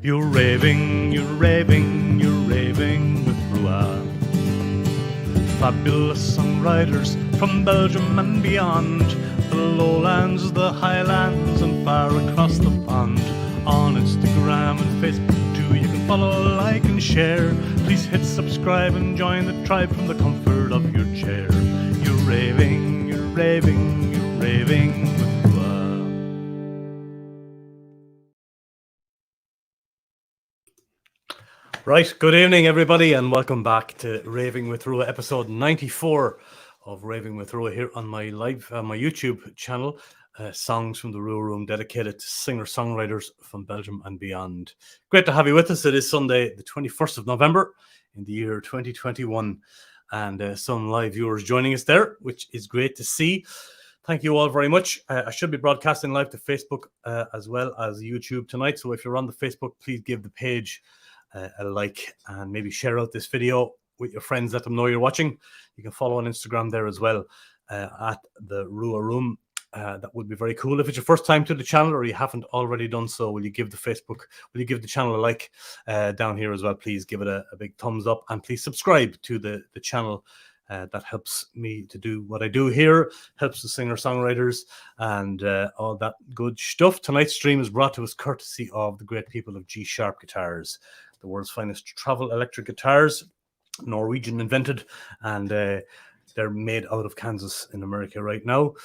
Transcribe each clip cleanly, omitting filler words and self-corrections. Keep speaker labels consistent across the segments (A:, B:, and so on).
A: You're raving with RWR. Fabulous songwriters from Belgium and beyond, the lowlands, the highlands, and far across the pond. On Instagram and Facebook too, you can follow, like, and share. Please hit subscribe and join the tribe from the comfort of your chair. You're raving with RWR. Right, good evening everybody, and welcome back to Raving with RWR, episode 94 of Raving with RWR here on my my YouTube channel. Songs from the RWR Room, dedicated to singer-songwriters from Belgium and beyond. Great to have you with us. It is Sunday, the 21st of November in the year 2021, and some live viewers joining us there, which is great to see. Thank you all very much. I should be broadcasting live to Facebook as well as YouTube tonight, so if you're on the Facebook, please give the page a like and maybe share out this video with your friends. Let them know you're watching. You can follow on Instagram there as well at the RWR Room. That would be very cool. If it's your first time to the channel or you haven't already done so, will you give the channel a like down here as well? Please give it a big thumbs up, and please subscribe to the channel. That helps me to do what I do here, helps the singer-songwriters, and all that good stuff. Tonight's stream is brought to us courtesy of the great people of G-Sharp Guitars, the world's finest travel electric guitars, Norwegian invented, and they're made out of Kansas in America right now.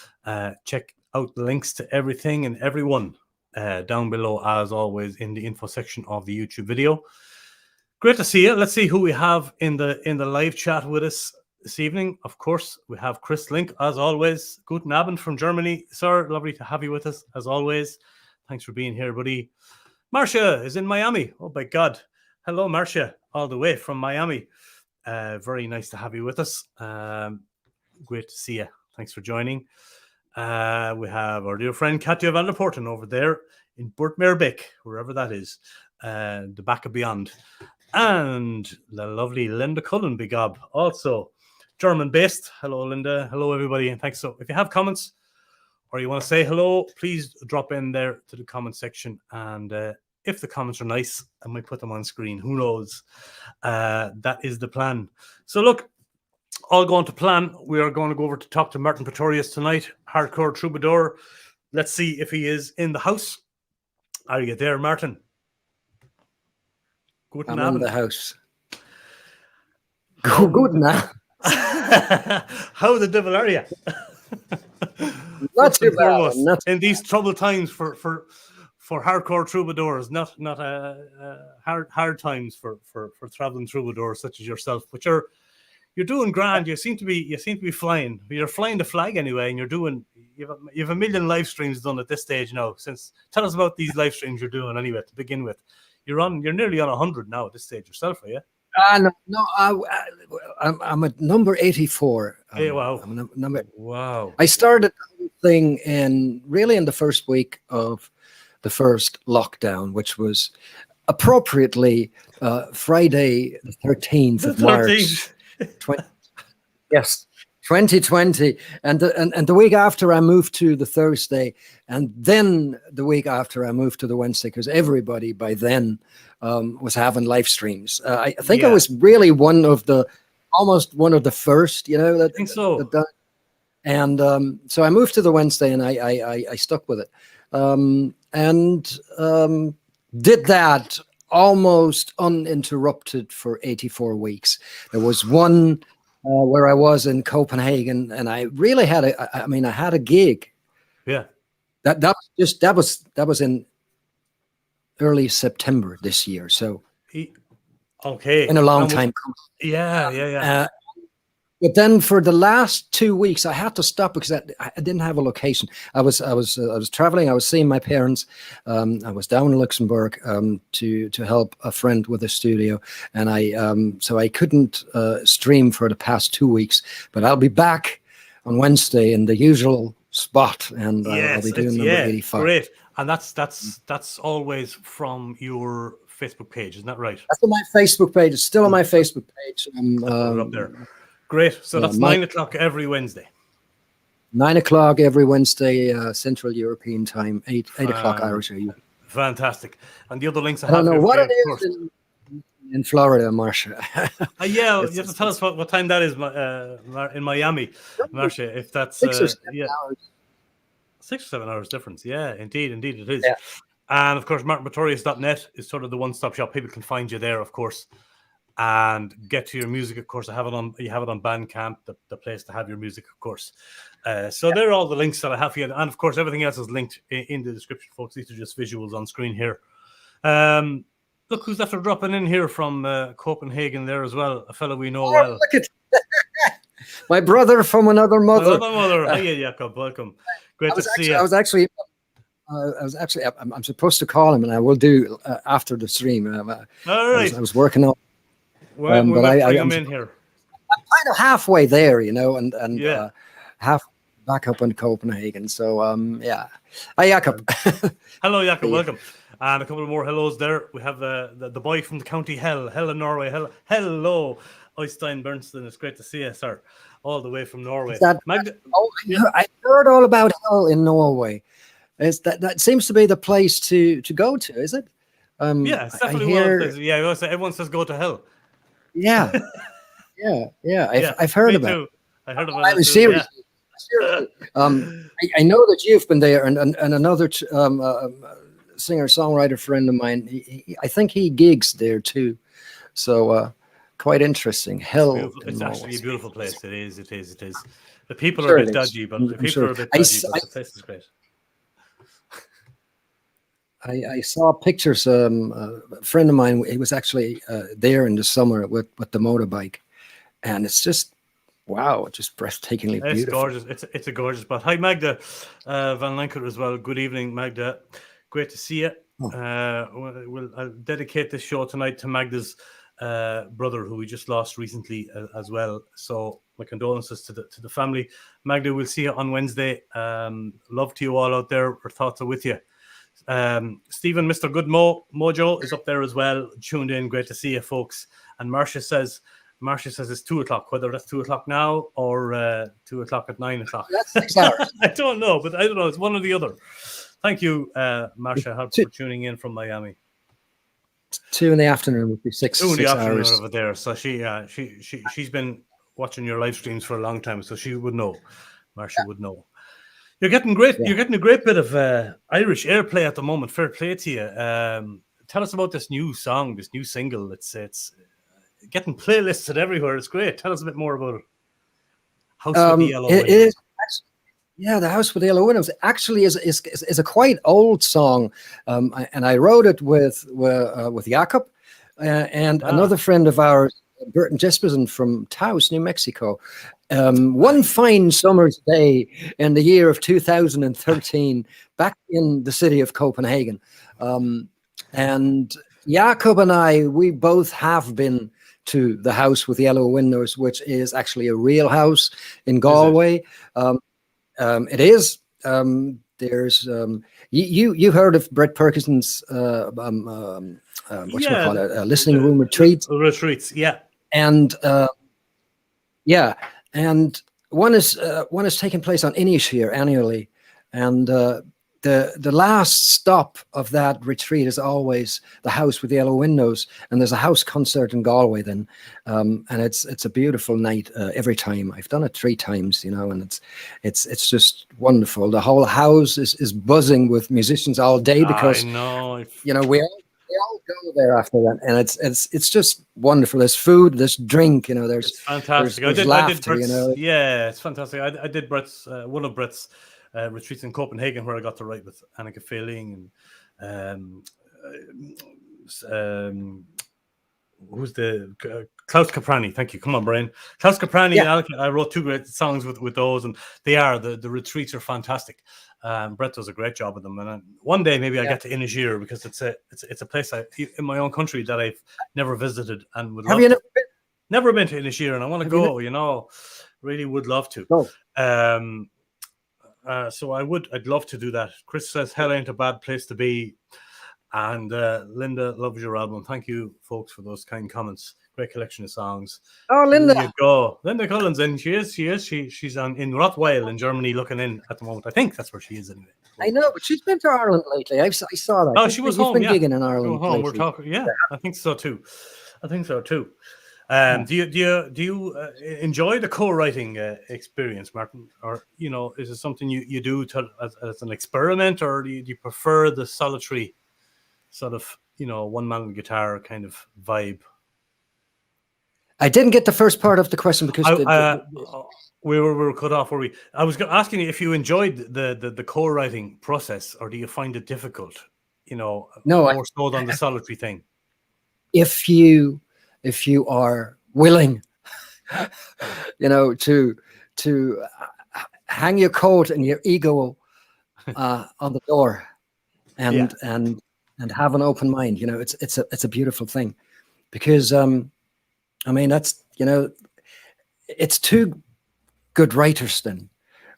A: Check out the links to everything and everyone down below, as always, in the info section of the YouTube video. Great to see you. Let's see who we have in the live chat with us this evening. Of course, we have Chris Link, as always. Guten Abend from Germany, sir. Lovely to have you with us, as always. Thanks for being here, buddy. Marcia is in Miami. Oh, my God. Hello, Marcia, all the way from Miami. Very nice to have you with us. Great to see you. Thanks for joining. We have our dear friend Katja van der Porten over there in Boortmeerbeek, wherever that is, the back of beyond. And the lovely Linda Cullen, big up, also German-based. Hello, Linda. Hello, everybody, and thanks. So if you have comments or you want to say hello, please drop in there to the comment section, and if the comments are nice, I might put them on screen. Who knows? That is the plan. So look, all going to plan. We are going to go over to talk to Martin Praetorius tonight, hardcore troubadour. Let's see if he is in the house. Are you there, Martin?
B: Guten Abend. In the house. Guten Abend.
A: How the devil are you?
B: Not too bad.
A: In these troubled times for hardcore troubadours, not hard times for traveling troubadours such as yourself. But you're doing grand. You seem to be flying. You're flying the flag anyway, and you have a million live streams done at this stage now. Tell us about these live streams you're doing anyway to begin with. You're nearly on 100 now at this stage yourself, are you?
B: I'm at number 84.
A: Hey, wow.
B: Wow. I started the whole thing in the first week of the first lockdown, which was appropriately Friday the 13th of March. 2020, and the week after I moved to the Thursday, and then the week after I moved to the Wednesday, because everybody by then was having live streams. I think I was really almost one of the first, I
A: think so.
B: So I moved to the Wednesday, and I stuck with it, and did that almost uninterrupted for 84 weeks. There was one where I was in Copenhagen, and I really had I had a gig.
A: Yeah.
B: That was in early September this year. So
A: okay.
B: In a long time.
A: Yeah.
B: But then for the last 2 weeks, I had to stop because I didn't have a location. I was traveling. I was seeing my parents. I was down in Luxembourg to help a friend with a studio, and so I couldn't stream for the past 2 weeks. But I'll be back on Wednesday in the usual spot, and I'll be doing number 85.
A: Great, and that's always from your Facebook page, isn't that right?
B: That's on my Facebook page. It's still on my Facebook page.
A: Up there. Great. So that's 9 o'clock every Wednesday.
B: 9 o'clock every Wednesday, Central European time, 8 o'clock Irish.
A: Fantastic. And the other links I
B: I don't
A: have
B: know
A: here,
B: what
A: for
B: it
A: you, of course.
B: is in Florida, Marcia.
A: Yeah,
B: It's,
A: you have to
B: it's,
A: tell
B: it's
A: us what time that is in Miami, Marcia. If that's
B: 6 or 7
A: yeah,
B: hours.
A: 6 or 7 hours difference. Yeah, indeed it is.
B: Yeah.
A: And of course, martinpraetorius.net is sort of the one-stop shop. People can find you there, of course, and get to your music. Of course, you have it on Bandcamp, the place to have your music, of course. So there are all the links that I have for you, and of course, everything else is linked in the description, folks. These are just visuals on screen here. Look who's after dropping in here from Copenhagen there as well. A fellow we know well.
B: Look at my brother from another mother.
A: Another mother. Hiya, Jakob. Welcome. Great to see you.
B: I'm supposed to call him, and I will do after the stream.
A: All right.
B: I was working on.
A: We might bring him in here.
B: I'm kind of halfway there, and
A: yeah.
B: Half back up in Copenhagen. So yeah. Hi, Jakob.
A: Hello, Jakob. Welcome. And a couple more hellos there. We have the boy from the county Hell in Norway. Hello, Øystein Bernstein. It's great to see you, sir, all the way from Norway.
B: I heard all about Hell in Norway. That seems to be the place to go to, is it?
A: Yeah, it's definitely one of the places. Yeah, everyone says go to Hell.
B: Yeah, I've heard about it.
A: I heard about it.
B: Seriously. I know that you've been there, and another singer-songwriter friend of mine. I think he gigs there too. So quite interesting. Hell,
A: it's actually a beautiful place. It is. The people are a bit dodgy, but the people are a bit dodgy. But the place is great.
B: I saw pictures. A friend of mine, he was actually there in the summer with the motorbike, and it's just wow, just breathtakingly beautiful.
A: It's gorgeous. It's a gorgeous spot. Hi, Magda Van Lanker as well. Good evening, Magda. Great to see you. I'll dedicate this show tonight to Magda's brother, who we just lost recently as well. So my condolences to the family. Magda, we'll see you on Wednesday. Love to you all out there. Our thoughts are with you. Stephen, Mr. Good Mojo is up there as well, tuned in. Great to see you, folks. And Marcia says it's 2 o'clock, whether that's 2 o'clock now or 2 o'clock at 9 o'clock.
B: That's 6 hours.
A: I don't know, but I don't know. It's one or the other. Thank you, Marcia, for tuning in from Miami.
B: 2 in the afternoon would be 6
A: 2 in the afternoon
B: hours
A: over there. So she's been watching your live streams for a long time, so she would know. Marcia would know. You're getting great. Yeah. You're getting a great bit of Irish airplay at the moment. Fair play to you. Tell us about this new song, this new single. It's getting playlisted everywhere. It's great. Tell us a bit more about it. House with the Yellow Windows.
B: The House with the Yellow Windows actually is a quite old song, and I wrote it with Jakob and another friend of ours, Burton Jesperson from Taos, New Mexico. One fine summer's day in the year of 2013, back in the city of Copenhagen. And Jakob and I, we both have been to the House with Yellow Windows, which is actually a real house in Galway. It is. There's you heard of Brett Perkinson's listening room retreats?
A: Retreats, yeah.
B: And and one is taking place on Inisheer annually, and the last stop of that retreat is always the House with the Yellow Windows, and there's a house concert in Galway then, and it's a beautiful night every time. I've done it 3 times, and it's just wonderful. The whole house is buzzing with musicians all day because we all go there after that, and it's just wonderful. There's food, there's drink, there's
A: it's fantastic.
B: There's laughter,
A: Yeah, it's fantastic. I did Brett's one of Brett's retreats in Copenhagen, where I got to write with Annika Fehling and who's the Klaus Caprani. Thank you. Come on, Brian. Klaus Caprani and Annika, I wrote 2 great songs with those, and they are the retreats are fantastic. Brett does a great job with them, and one day maybe I get to Inisheer, because it's a place in my own country that I've never visited and would love.
B: Have you
A: never been to Inisheer, and I want to go. Really would love to. So I'd love to do that. Chris says Hell ain't a bad place to be, and Linda loves your album. Thank you, folks, for those kind comments. Great collection of songs.
B: Oh, Linda.
A: There you go. Linda Collins, and she's in Rottweil in Germany, looking in at the moment. I think that's where she is anyway.
B: I know, but she's been to Ireland lately. I saw that.
A: Oh, she was home.
B: You've
A: Yeah,
B: been gigging in Ireland
A: She was home. We're
B: lately.
A: talking. Yeah, I think so too.
B: Yeah.
A: Do you enjoy the co-writing experience, Martin, or is it something you do as an experiment, or do you prefer the solitary sort of one man guitar kind of vibe?
B: I didn't get the first part of the question because
A: we were cut off. I was asking you if you enjoyed the co-writing process, or do you find it difficult? More so than the solitary thing.
B: If you are willing, to hang your coat and your ego on the door, and have an open mind, it's a beautiful thing, because that's it's two good writers then,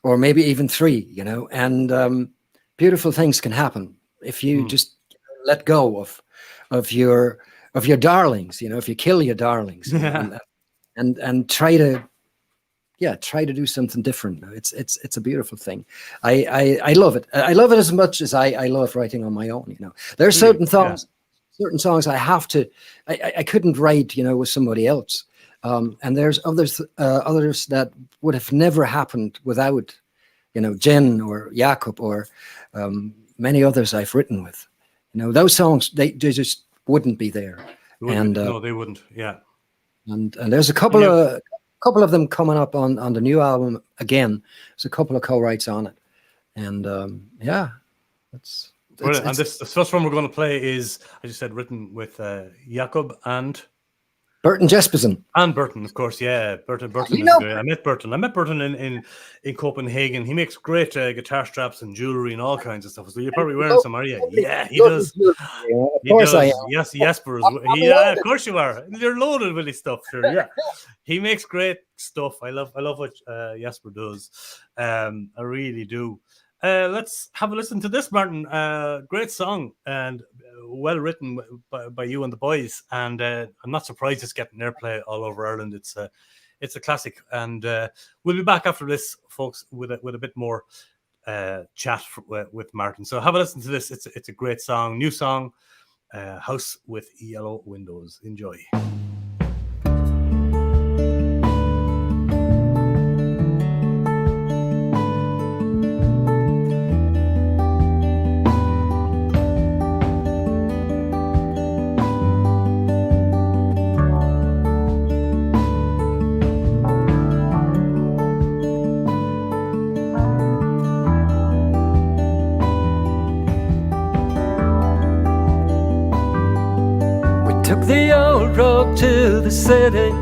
B: or maybe even three, and beautiful things can happen if you just let go of your darlings, if you kill your darlings, and try to do something different. It's a beautiful thing. I love it. I love it as much as I love writing on my own. There are certain songs I have to, I couldn't write, with somebody else. And there's others that would have never happened without, Jen or Jakob or many others I've written with. Those songs, they just wouldn't be there.
A: No, they wouldn't. Yeah.
B: And there's a couple of them coming up on the new album again. There's a couple of co-writes on it, and that's
A: brilliant. And the first one we're going to play is, as you said, written with Jakob and
B: Burton Jespersen.
A: And Burton, of course, yeah. Burton is great. I met Burton in Copenhagen. He makes great guitar straps and jewelry and all kinds of stuff. So you're probably wearing some, are you? Yeah, he does.
B: Of course I am.
A: Yes, Jesper is. Yeah, of course you are. You're loaded with his stuff, sure. Yeah, he makes great stuff. I love what Jesper does. I really do. Let's have a listen to this, Martin. Great song and well written by you and the boys. And I'm not surprised it's getting airplay all over Ireland. It's a classic. And we'll be back after this, folks, with a bit more chat with Martin. So have a listen to this. It's a great song, new song, House with Yellow Windows. Enjoy.
C: The old road to the city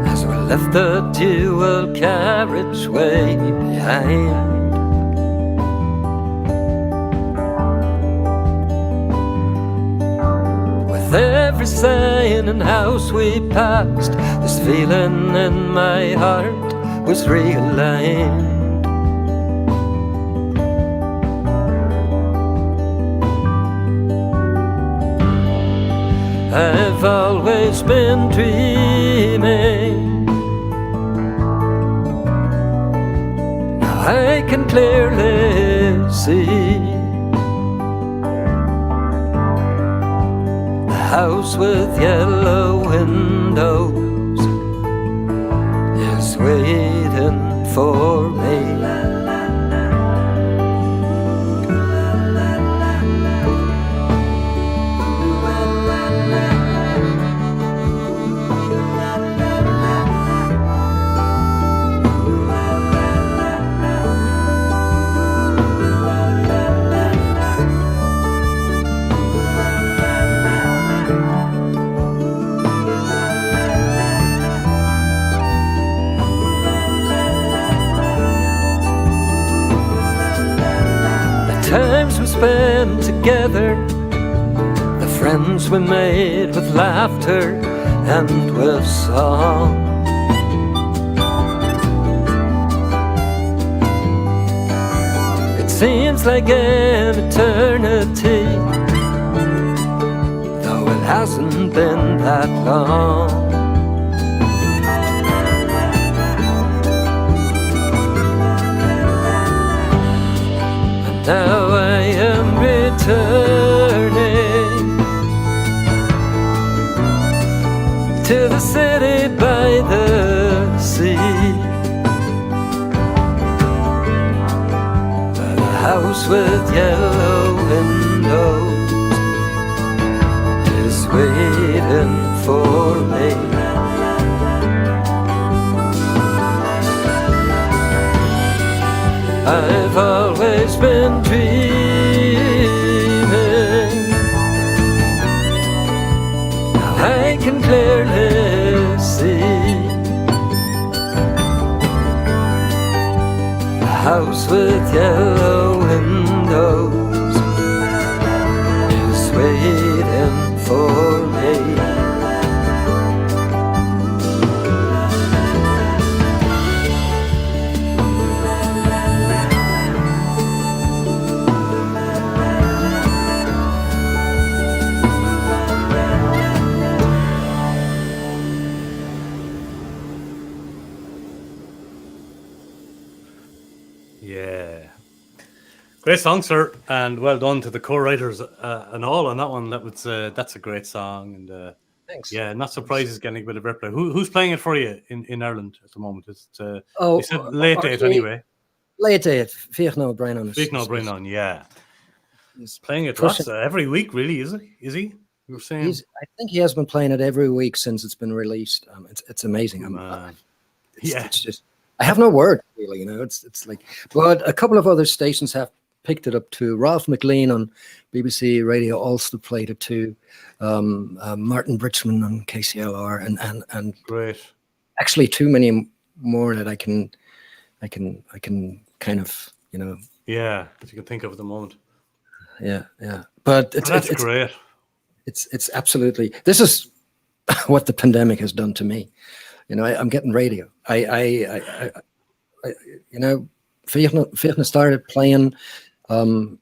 C: as we left the dual carriageway behind. With every sign and house we passed, this feeling in my heart was realigned. I've always been dreaming. Now I can clearly see the house with yellow windows is waiting for me. Times we spent together, the friends we made with laughter and with song. It seems like an eternity, though it hasn't been that long. house with yellow windows is waiting for me. I've always been dreaming, now I can clearly see a house with yellow windows is waiting for me.
A: Yeah. Great song, sir, and well done to the co-writers and all on that one. That's a great song, and
B: Thanks.
A: yeah, not surprised it's getting a bit of airplay. Who's playing it for you in Ireland at the moment? It's they said late date anyway.
B: Late date, Fiachno Brennan.
A: Fiachno Brennan, yeah.
B: He's
A: Playing it
B: pushing-
A: lots every week, really, is he? Is he? You were saying?
B: I think he has been playing it every week since it's been released. It's amazing.
A: Yeah.
B: It's just, I have no word really, you know. It's like, but a couple of other stations have picked it up too. Ralph McLean on BBC Radio Ulster played it too. Martin Bridgman on KCLR, and
A: Great.
B: actually too many more that I can kind of, you know.
A: Yeah, that you can think of at the moment.
B: Yeah. But
A: That's great.
B: It's absolutely. This is what the pandemic has done to me. You know, I'm getting radio. I you know, Fiachna started playing the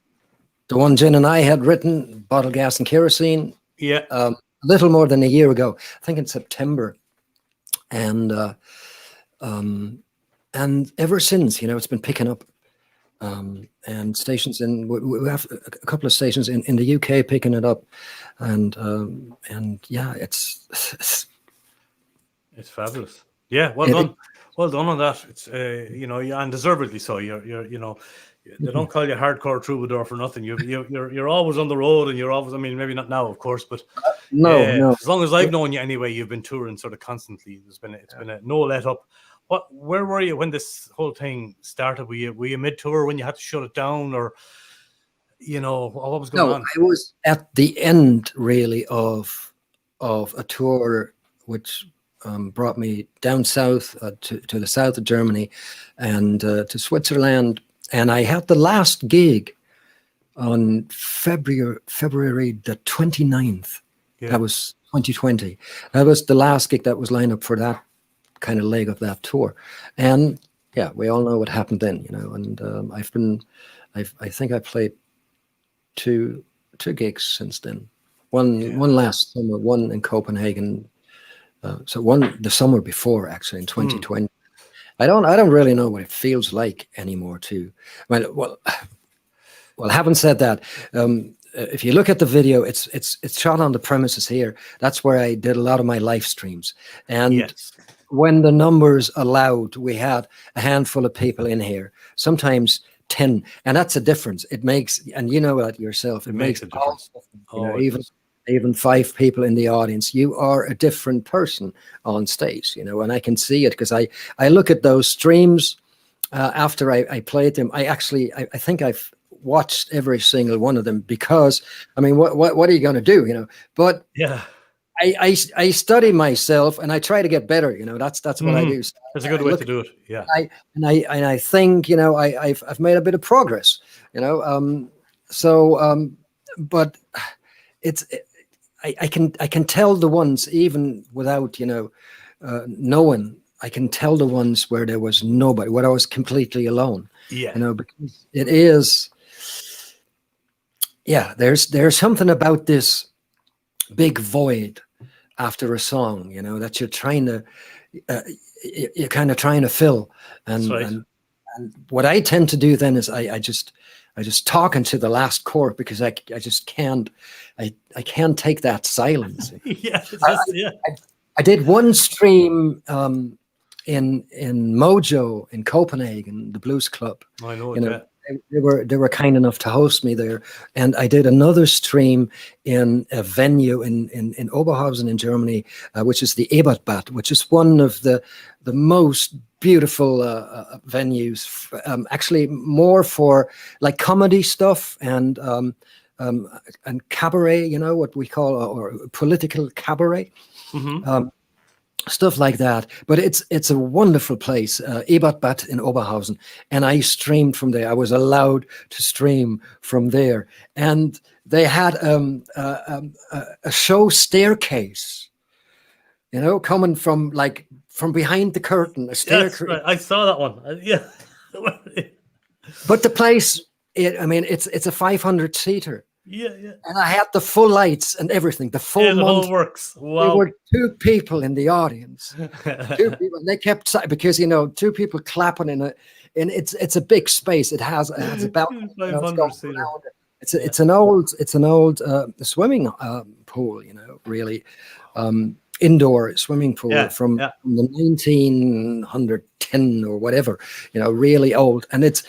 B: one Jen and I had written, Bottle Gas and Kerosene.
A: Yeah.
B: A little more than a year ago. I think in September, and ever since, you know, it's been picking up. And stations we have a couple of stations in the UK picking it up, and yeah, it's
A: fabulous. Yeah, well done on that. It's you know, and deservedly so. You're you know, they don't call you hardcore troubadour for nothing. You're always on the road, and you're always. I mean, maybe not now, of course, but
B: no.
A: As long as I've known you, anyway, you've been touring sort of constantly. It's been a no let up. Where were you when this whole thing started? Were you mid tour when you had to shut it down, or you know, what was going on?
B: I was at the end really of a tour which brought me down south to the south of Germany and to Switzerland, and I had the last gig on February the 29th.
A: Yeah.
B: That was 2020. That was the last gig that was lined up for that kind of leg of that tour, and yeah, we all know what happened then, you know. And I think I played two gigs since then. One last summer, one in Copenhagen. So one the summer before, actually, in 2020. I don't really know what it feels like anymore. Well, having said that, if you look at the video, it's shot on the premises here. That's where I did a lot of my live streams, and. Yes. When the numbers allowed, we had a handful of people in here, sometimes 10, and that's a difference. It makes, and you know that yourself, it makes a difference. You know, even 5 people in the audience, you are a different person on stage, you know, and I can see it because I look at those streams after I played them. I think I've watched every single one of them because, I mean, what are you going to do, you know? But yeah. I study myself and I try to get better. You know, that's what I do. So
A: that's a good way to do it. Yeah.
B: I think, you know, I've made a bit of progress. You know, but I can tell the ones even without, you know, knowing. I can tell the ones where there was nobody, where I was completely alone.
A: Yeah.
B: You know, because it is. Yeah, there's something about this big void after a song, you know, that you're kind of trying to fill, and,
A: right.
B: and what I tend to do then is I just talk into the last chord because I just can't take that silence. I did one stream in Mojo in Copenhagen, the blues club.
A: I know,
B: you know, they were kind enough to host me there, and I did another stream in a venue in Oberhausen in Germany, which is the Ebertbad, which is one of the most beautiful venues. Actually, more for like comedy stuff and cabaret. You know what we call or political cabaret.
A: Mm-hmm.
B: Stuff like that, but it's a wonderful place, Ebertbad in Oberhausen, and I streamed from there. I was allowed to stream from there, and they had a show staircase, you know, coming from behind the curtain, a staircase.
A: Yes, right. I saw that one. Yeah,
B: but the place, it's a 500 seater.
A: Yeah.
B: And I had the full lights and everything, the full
A: the
B: month.
A: whole works. Wow.
B: There were 2 people in the audience. 2 people. And they kept because 2 people clapping in it's a big space. It has about
A: 500 seater.
B: It's an old swimming pool. Really. Indoor swimming pool from the 1910 or whatever, really old, and it's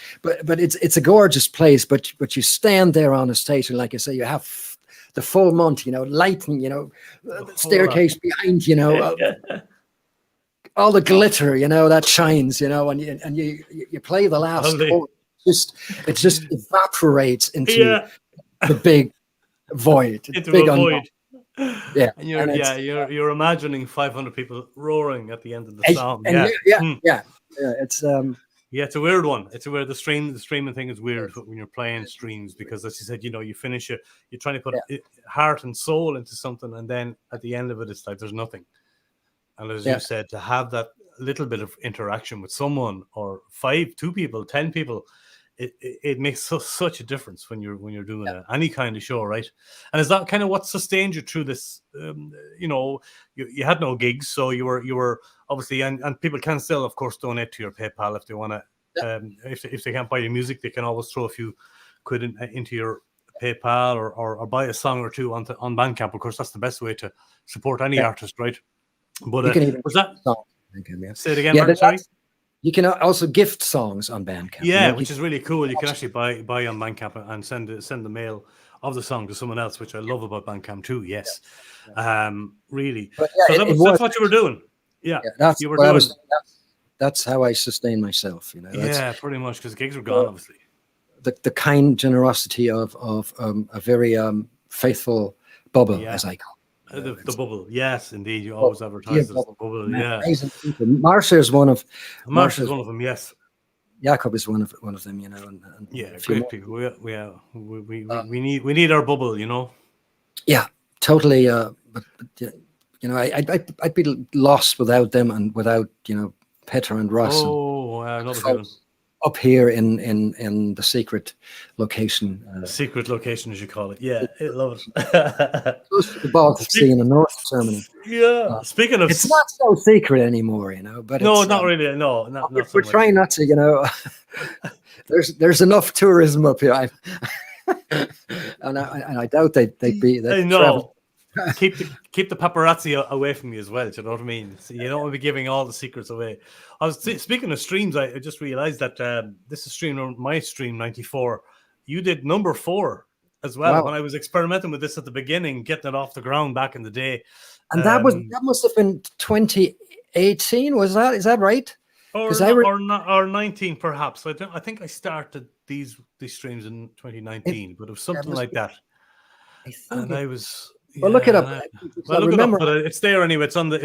B: a gorgeous place. But you stand there on a stage, and like I say, you have the full month, lighting, staircase behind, all the glitter, that shines, and you play the last chord. It just evaporates into the big void.
A: Into
B: big
A: a void.
B: Yeah,
A: and you're imagining 500 people roaring at the end of the song.
B: It's
A: it's a weird one. The streaming thing is weird when you're playing streams, because as you said, you finish it, you're trying to put heart and soul into something, and then at the end of it, it's like there's nothing. And as you said, to have that little bit of interaction with someone, or 2 people, 10 people, it makes such a difference when you're doing any kind of show, right? And is that kind of what sustained you through this? You had no gigs, so you were obviously, and people can still, of course, donate to your PayPal if they want to. If they can't buy your music, they can always throw a few quid into your PayPal or buy a song or 2 on Bandcamp. Of course, that's the best way to support any artist, right? But was that? Say it again, Martin, sorry.
B: You can also gift songs on Bandcamp.
A: Yeah, which is really cool. You can actually buy on Bandcamp and send the mail of the song to someone else, which I love about Bandcamp too. Yes, really. But that's what you were doing. Yeah,
B: that's
A: you were doing.
B: That's how I sustain myself.
A: Pretty much, because gigs were gone, obviously.
B: The kind generosity of a very faithful bubble, as I call it.
A: The bubble, yes, indeed. You always advertise the bubble,
B: Amazing people. Marsha is one of
A: them. Yes,
B: Jakob is one of them. And
A: great people. We need our bubble.
B: Yeah, totally. But I'd be lost without them, and without Peter and Ross.
A: Oh, another feeling.
B: Up here in the secret location.
A: Secret location, as you call it. Yeah, I love it.
B: Close to the Baltic Sea in North Germany.
A: Yeah. Speaking of...
B: It's not so secret anymore, but
A: no, not really. No, not so
B: we're trying not to, there's enough tourism up here. And I doubt they'd travel.
A: Keep the paparazzi away from you as well. Do you know what I mean? So you don't want to be giving all the secrets away. I was speaking of streams. I just realized that this is my stream 94. You did number 4 as well. Wow. When I was experimenting with this at the beginning, getting it off the ground back in the day.
B: And that must have been 2018. Is that right?
A: Or 19 perhaps. I think I started these streams in 2019, but it was something like that. And I was.
B: Well, look it up.
A: Look it up, but it's there anyway. It's on the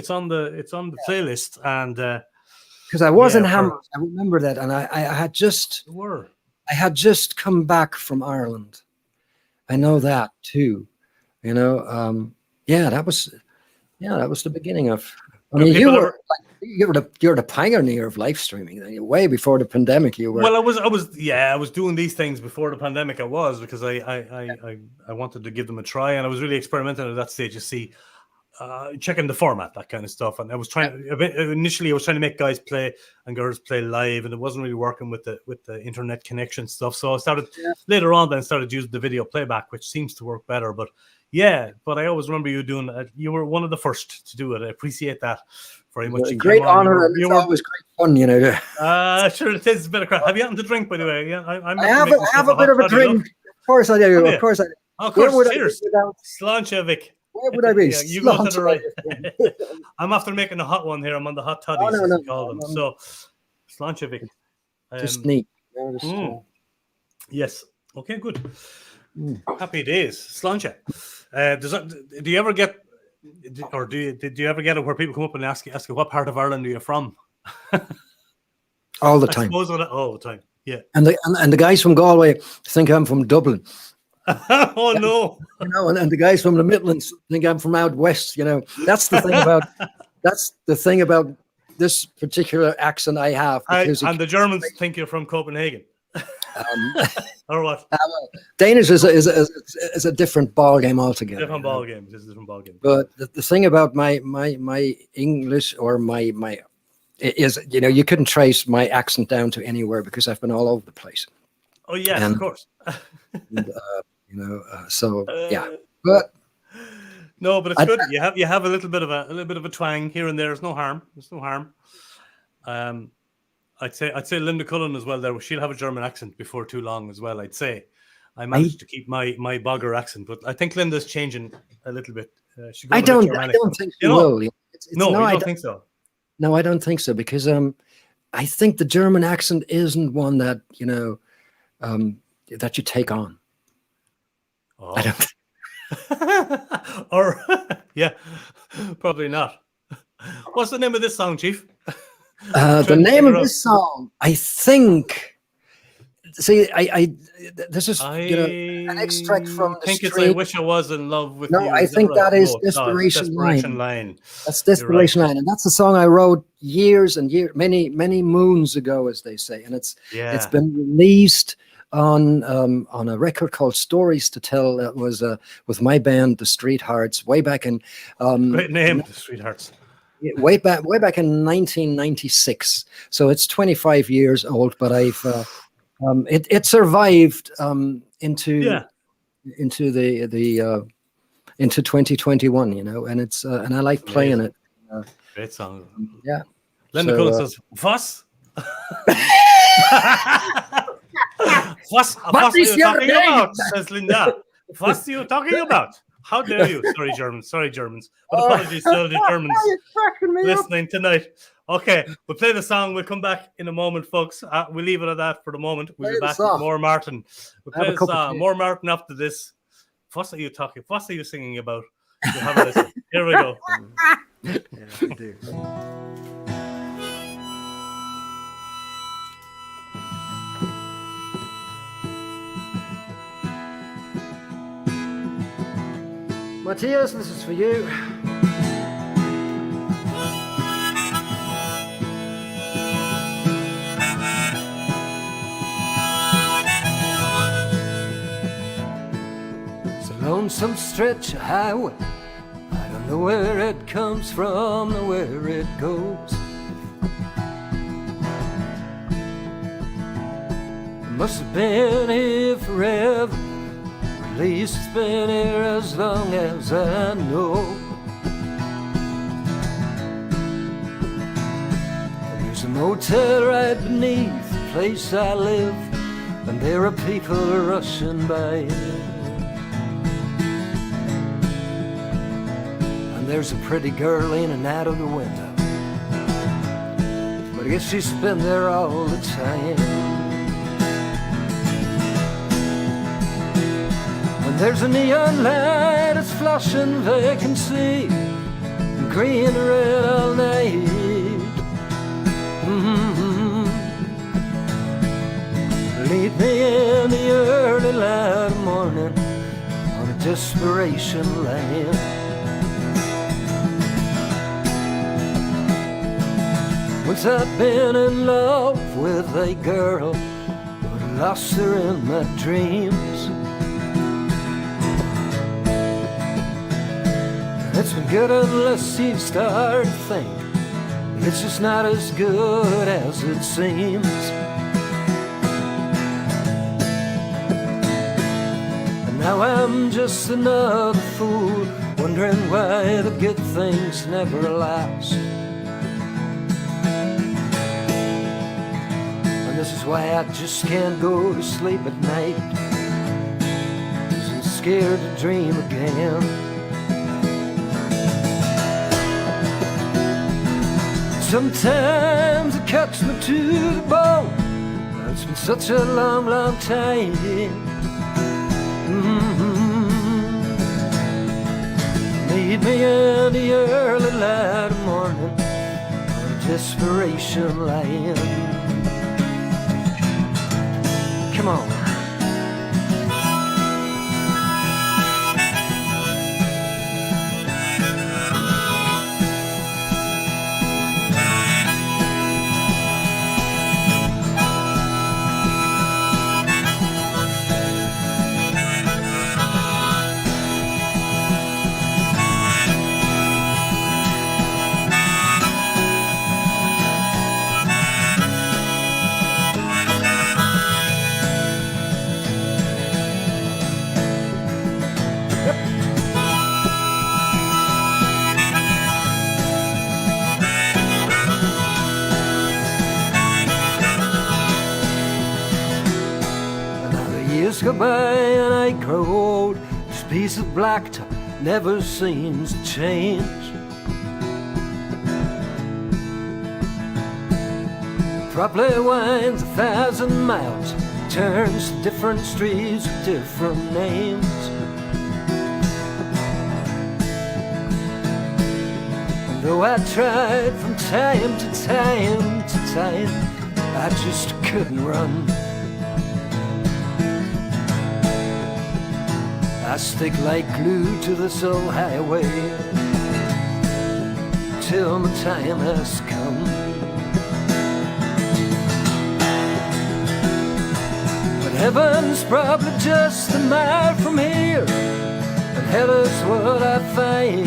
A: playlist, and
B: because I was in Hamburg, I remember that, and I had just come back from Ireland. I know that too. That was the beginning of. I mean, you're the pioneer of live streaming. Way before the pandemic, you were.
A: Well, I was doing these things before the pandemic. I was, because I wanted to give them a try, and I was really experimenting at that stage. You see, checking the format, that kind of stuff, and I was initially to make guys play and girls play live, and it wasn't really working with the internet connection stuff. So I started later on, then started using the video playback, which seems to work better, but. Yeah, but I always remember you doing it. You were one of the first to do it. I appreciate that very much.
B: A great honor, and
A: You
B: it's
A: were,
B: always great fun, you know.
A: sure, it is a bit of crap. Have you happened to drink, by the way? Yeah,
B: I have a bit of a drink. Of course I do. Of course I do.
A: Of course,
B: would
A: cheers. Sláinte, Vic.
B: Where would I be?
A: Yeah, you go to the right. I'm after making a hot one here. I'm on the hot toddies, as we call them. So, Sláinte, Vic.
B: Just neat.
A: Yes. Okay, good. Happy days. Sláinte. Do you ever get, or did you ever get it where people come up and ask you what part of Ireland are you from?
B: All the time.
A: All the time. Yeah.
B: And the guys from Galway think I'm from Dublin.
A: Oh no!
B: You know, and the guys from the Midlands think I'm from out west. You know, that's the thing about this particular accent I have.
A: And the Germans think you're from Copenhagen, or what?
B: Danish is a different ball game altogether.
A: Different ball game. This is a different ball game.
B: But the thing about my English or my is, you know, you couldn't trace my accent down to anywhere because I've been all over the place.
A: Oh yes, of course.
B: Yeah, but
A: no, but it's good. You have a little bit of a twang here and there. There's no harm. I'd say Linda Cullen as well. There, she'll have a German accent before too long as well. I'd say I managed to keep my bogger accent, but I think Linda's changing a little bit.
B: I don't think she will.
A: No, you don't think so.
B: No, I don't think so, because I think the German accent isn't one that, you know, that you take on.
A: Oh.
B: I don't.
A: Or yeah, probably not. What's the name of this song, Chief?
B: The name of this song, I think. See, this is an extract from.
A: I think it's "I Wish I Was in Love with You."
B: No, I think that is Desperation Line. That's Desperation Line, and that's a song I wrote years and years, many moons ago, as they say, and it's been released on a record called Stories to Tell. That was with my band, the Streethearts, way back in.
A: Great name, the Streethearts.
B: Way back in 1996. So it's 25 years old, but I've. It survived into 2021, you know, and it's and I like playing it.
A: Great song.
B: Yeah.
A: Linda Cullen says, "Was? What are you talking about?" Says Linda. What are you talking about? How dare you? Sorry, Germans. But apologies to all the Germans listening tonight. Okay, we'll play the song. We'll come back in a moment, folks. We'll leave it at that for the moment. We'll be back with more Martin. We'll play the song. More Martin after this. What are you talking? What are you singing about? We'll have a listen. Here we go.
B: Yeah, I do. Matthias, this is for you.
C: It's a lonesome stretch of highway. I don't know where it comes from or where it goes. It must have been here forever. At least it's been here as long as I know. There's a motel right beneath the place I live, and there are people rushing by. And there's a pretty girl leaning out of the window, but I guess she's been there all the time. There's a neon light, it's flashing vacancy, green and red all night. Lead me in the early light of morning on a desperation line. Once I've been in love with a girl, but I lost her in my dreams. It's been good unless you start to think it's just not as good as it seems. And now I'm just another fool, wondering why the good things never last. That's why I just can't go to sleep at night, 'cause I'm scared to dream again. Sometimes it cuts me to the bone. It's been such a long, long time. Meet me in the early light of morning on a desperation line. Come on. Years go by and I grow old. This piece of blacktop never seems to change. Probably winds 1,000 miles, turns to different streets with different names. And though I tried from time to time to time, I just couldn't run. I stick like glue to this old highway till my time has come. But heaven's probably just a mile from here, and hell is what I find.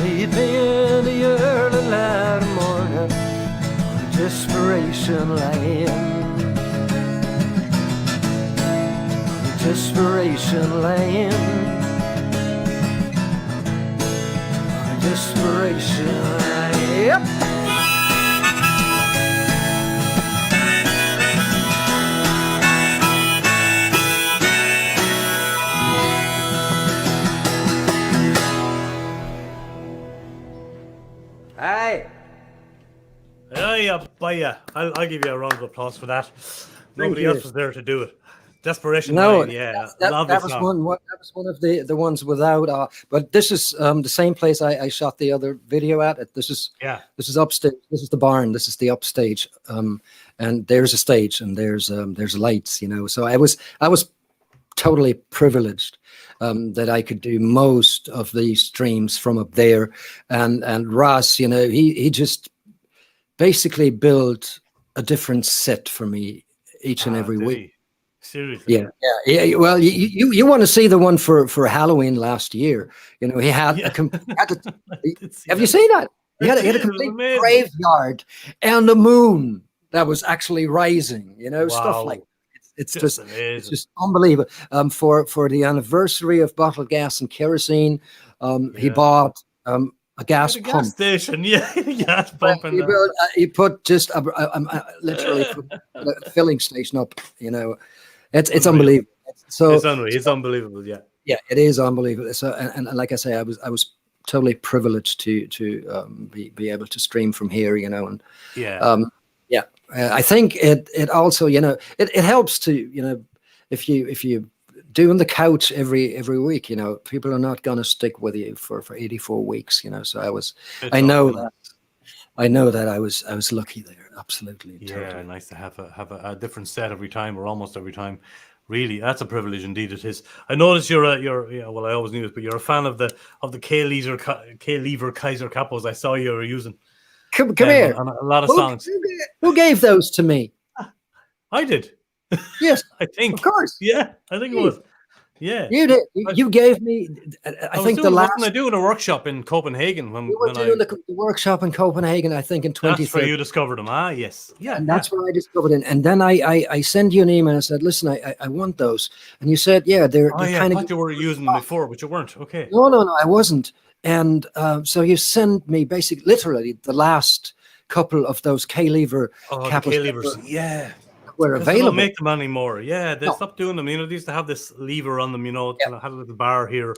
C: Meet me in the early light of morning on desperation line. Desperation Lane. Desperation Lane. Yep. Hey.
A: Yeah, bye. I'll give you a round of applause for that. Nobody else was there to do it. Desperation Line, yeah.
B: That was one of the ones without. But this is the same place I shot the other video at. This is upstage. This is the barn. This is the upstage. And there's a stage and there's lights. You know, so I was totally privileged that I could do most of these streams from up there. And Ross, you know, he just basically built a different set for me each and every week.
A: Seriously.
B: Yeah. Well, you want to see the one for Halloween last year? You know, he had have you seen that? He had a complete graveyard and the moon that was actually rising. You know, stuff like it's just unbelievable. For the anniversary of Bottled Gas and Kerosene, he bought a gas pump.
A: Gas station, gas pump.
B: He put just literally a filling station up. You know. It's unbelievable. So
A: it's unbelievable. Yeah,
B: it is unbelievable. So and like I say, I was totally privileged to be able to stream from here. You know, and I think it also, you know, it helps to, you know, if you doing the couch every week, you know, people are not going to stick with you for 84 weeks. You know, so I know that I was lucky there. Absolutely.
A: Yeah,
B: totally.
A: Nice to have a different set every time, or almost every time. Really, that's a privilege indeed. It is. I noticed you're well, I always knew this, but you're a fan of the K-Lever Kaiser capos. I saw you were using.
B: Come here.
A: On a lot of songs.
B: Who gave those to me?
A: I did.
B: Yes,
A: I think.
B: Of course.
A: Yeah, I think it was. Yeah,
B: you did. You gave me. I think the last.
A: Wasn't I doing a workshop in Copenhagen when
B: we were doing the workshop in Copenhagen? I think in 2013.
A: That's where you discovered them. Ah, yes.
B: Yeah, and that's where I discovered it. And then I sent you an email and I said, "Listen, I want those." And you said, "Yeah, they're kind of."
A: I thought you were using them before, but you weren't. Okay.
B: No, I wasn't. And so you send me basically, literally, the last couple of those K-lever
A: Oh, the
B: capos
A: K-levers. Yeah.
B: were
A: Because they don't
B: available.
A: make them anymore. Yeah, they
B: No.
A: stopped doing them. They used to have this lever on them,
B: Yeah.
A: kind of had a little bar here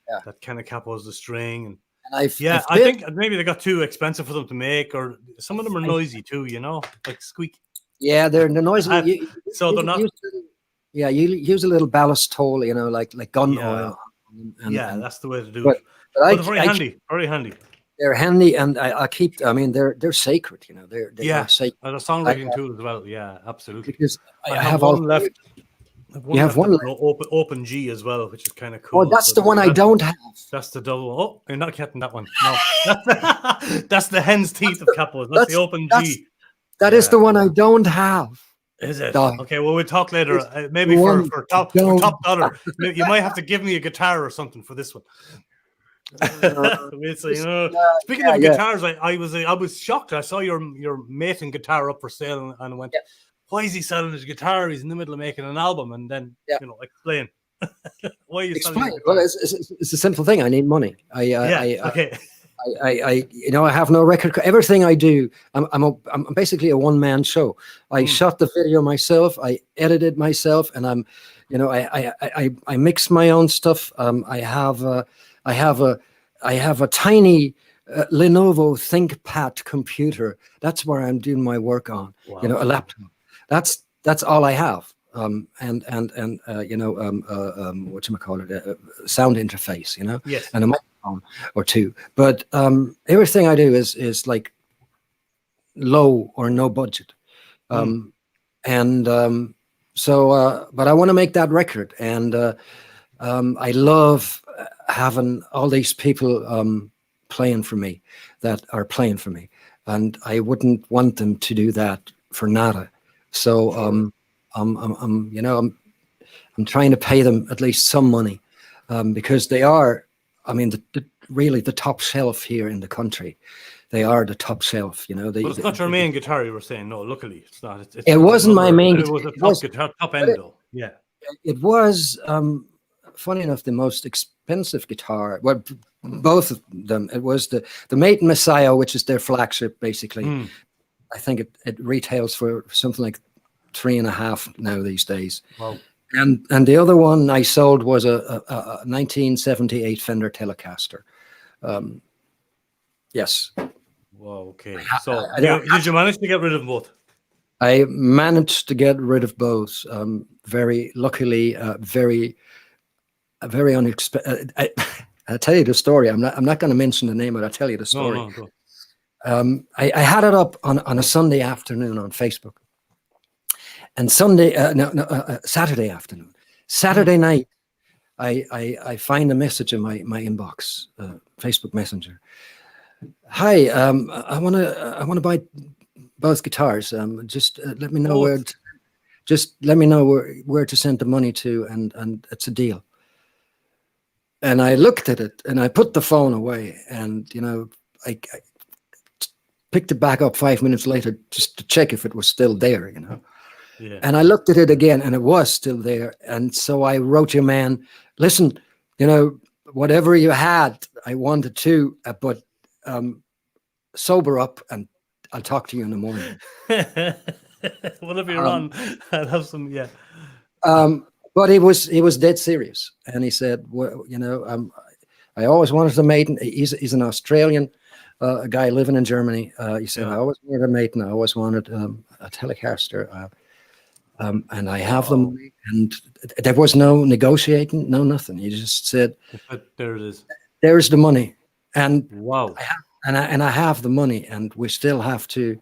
B: Yeah.
A: that kind of capos the string. And
B: And I've
A: I think maybe they got too expensive for them to make, or some of them are noisy too, like squeak.
B: Yeah, they're noisy.
A: So they're not.
B: You use a little ballast toll, like gun oil.
A: And that's the way to do it. But they're very handy. Very handy.
B: They're handy, and I keep. I mean, they're sacred. They're sacred.
A: And a songwriting tool as well. Yeah, absolutely.
B: Because
A: I have one left.
B: You have one left.
A: Open G as well, which is kind of cool.
B: Oh, that's the one I don't have.
A: That's the double. Oh, you're not getting that one. No, that's the hen's teeth of capos. That's the open G.
B: That is the one I don't have.
A: Is it? Okay, well, we'll talk later. Maybe for top dollar. You might have to give me a guitar or something for this one. Speaking of guitars, I was shocked. I saw your Mason guitar up for sale, and I went, why is he selling his guitar? He's in the middle of making an album, and then explain. Why are you selling?
B: Well, it's a simple thing. I need money.
A: Okay.
B: I have no record. Everything I do, I'm basically a one-man show. I shot the video myself. I edited myself, and I mix my own stuff. I have a tiny Lenovo ThinkPad computer. That's where I'm doing my work on. Wow. A laptop. That's all I have. Whatchamacallit, sound interface.
A: Yes.
B: And a microphone or two. But everything I do is like low or no budget. But I want to make that record, and I love having all these people playing for me, and I wouldn't want them to do that for nada. So I'm trying to pay them at least some money, because they are, really the top shelf here in the country. They are the top shelf, But
A: it's not your main guitar, you were saying. No, luckily it's not.
B: It wasn't my main
A: guitar. It was a top end, though. Yeah.
B: It was, funny enough, the most expensive guitar. Well, both of them. It was the Maiden Messiah, which is their flagship, basically. I think it retails for something like $3.5 now these days.
A: Wow.
B: And the other one I sold was a 1978 Fender Telecaster. Yes.
A: Wow. Okay. So did you manage to get rid of both?
B: I managed to get rid of both. Very luckily, very unexpected. I'll tell you the story. I'm not going to mention the name, but I'll tell you the story. No, I had it up on a Sunday afternoon on Facebook. And Saturday afternoon. Saturday night, I find a message in my inbox, Facebook Messenger. Hi, I want to buy both guitars. Just let me know where to send the money to, and it's a deal. And I looked at it, and I put the phone away, and I picked it back up 5 minutes later just to check if it was still there.
A: Yeah.
B: And I looked at it again, and it was still there. And so I wrote your man, listen, whatever you had, I wanted to, but sober up, and I'll talk to you in the morning.
A: Whatever you're on, I'll have some, yeah.
B: But he was dead serious, and he said, well, I always wanted a Maiden. He's an Australian guy living in Germany. He said, I always wanted a Maiden. I always wanted a Telecaster. And I have them, and there was no negotiating, no nothing. He just said,
A: "There it is.
B: There's the money." And
A: wow,
B: I have the money, and we still have to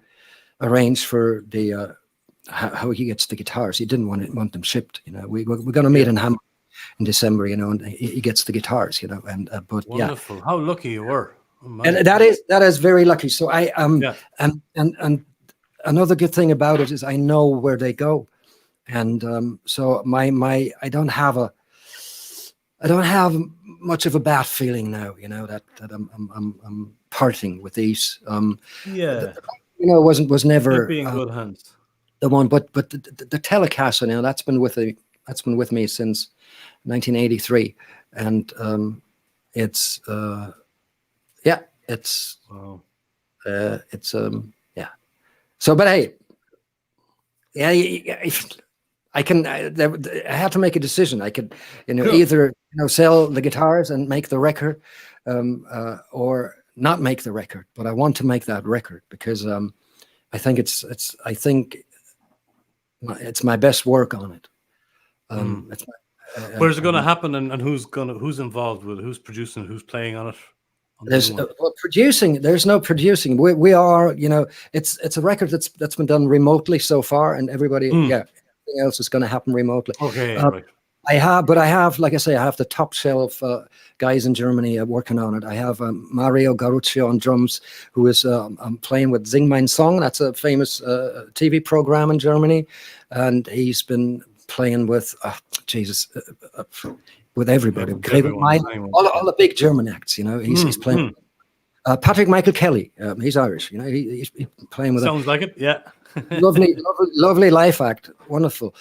B: arrange for the how he gets the guitars. He didn't want them shipped. We're going to meet in Hamburg in December. And he gets the guitars. And but
A: wonderful. Yeah, how lucky you were.
B: Oh, and that is very lucky. So I and another good thing about it is I know where they go. And so I don't have much of a bad feeling now, that I'm parting with these. Was never
A: being in good hands.
B: The one, but the Telecaster that's been with me since 1983, and it's it's
A: Wow.
B: yeah. So, but hey, yeah, I can. I had to make a decision. I could,
A: Sure.
B: either sell the guitars and make the record, or not make the record. But I want to make that record because I think it's my best work on it. It's
A: Where's it going to happen, and who's involved with it? Who's producing? Who's playing on it? On the
B: There's
A: new one?
B: producing. There's no producing. We are, it's a record that's been done remotely so far, and everybody, everything else is going to happen remotely.
A: Okay, right.
B: I have, like I say, I have the top shelf guys in Germany working on it. I have Mario Garuccio on drums, who is playing with Sing Mein Song. That's a famous TV program in Germany, and he's been playing with with everybody. All the big German acts, he's playing. Patrick Michael Kelly, he's Irish, he's playing with.
A: Sounds like it, yeah.
B: lovely life act, wonderful.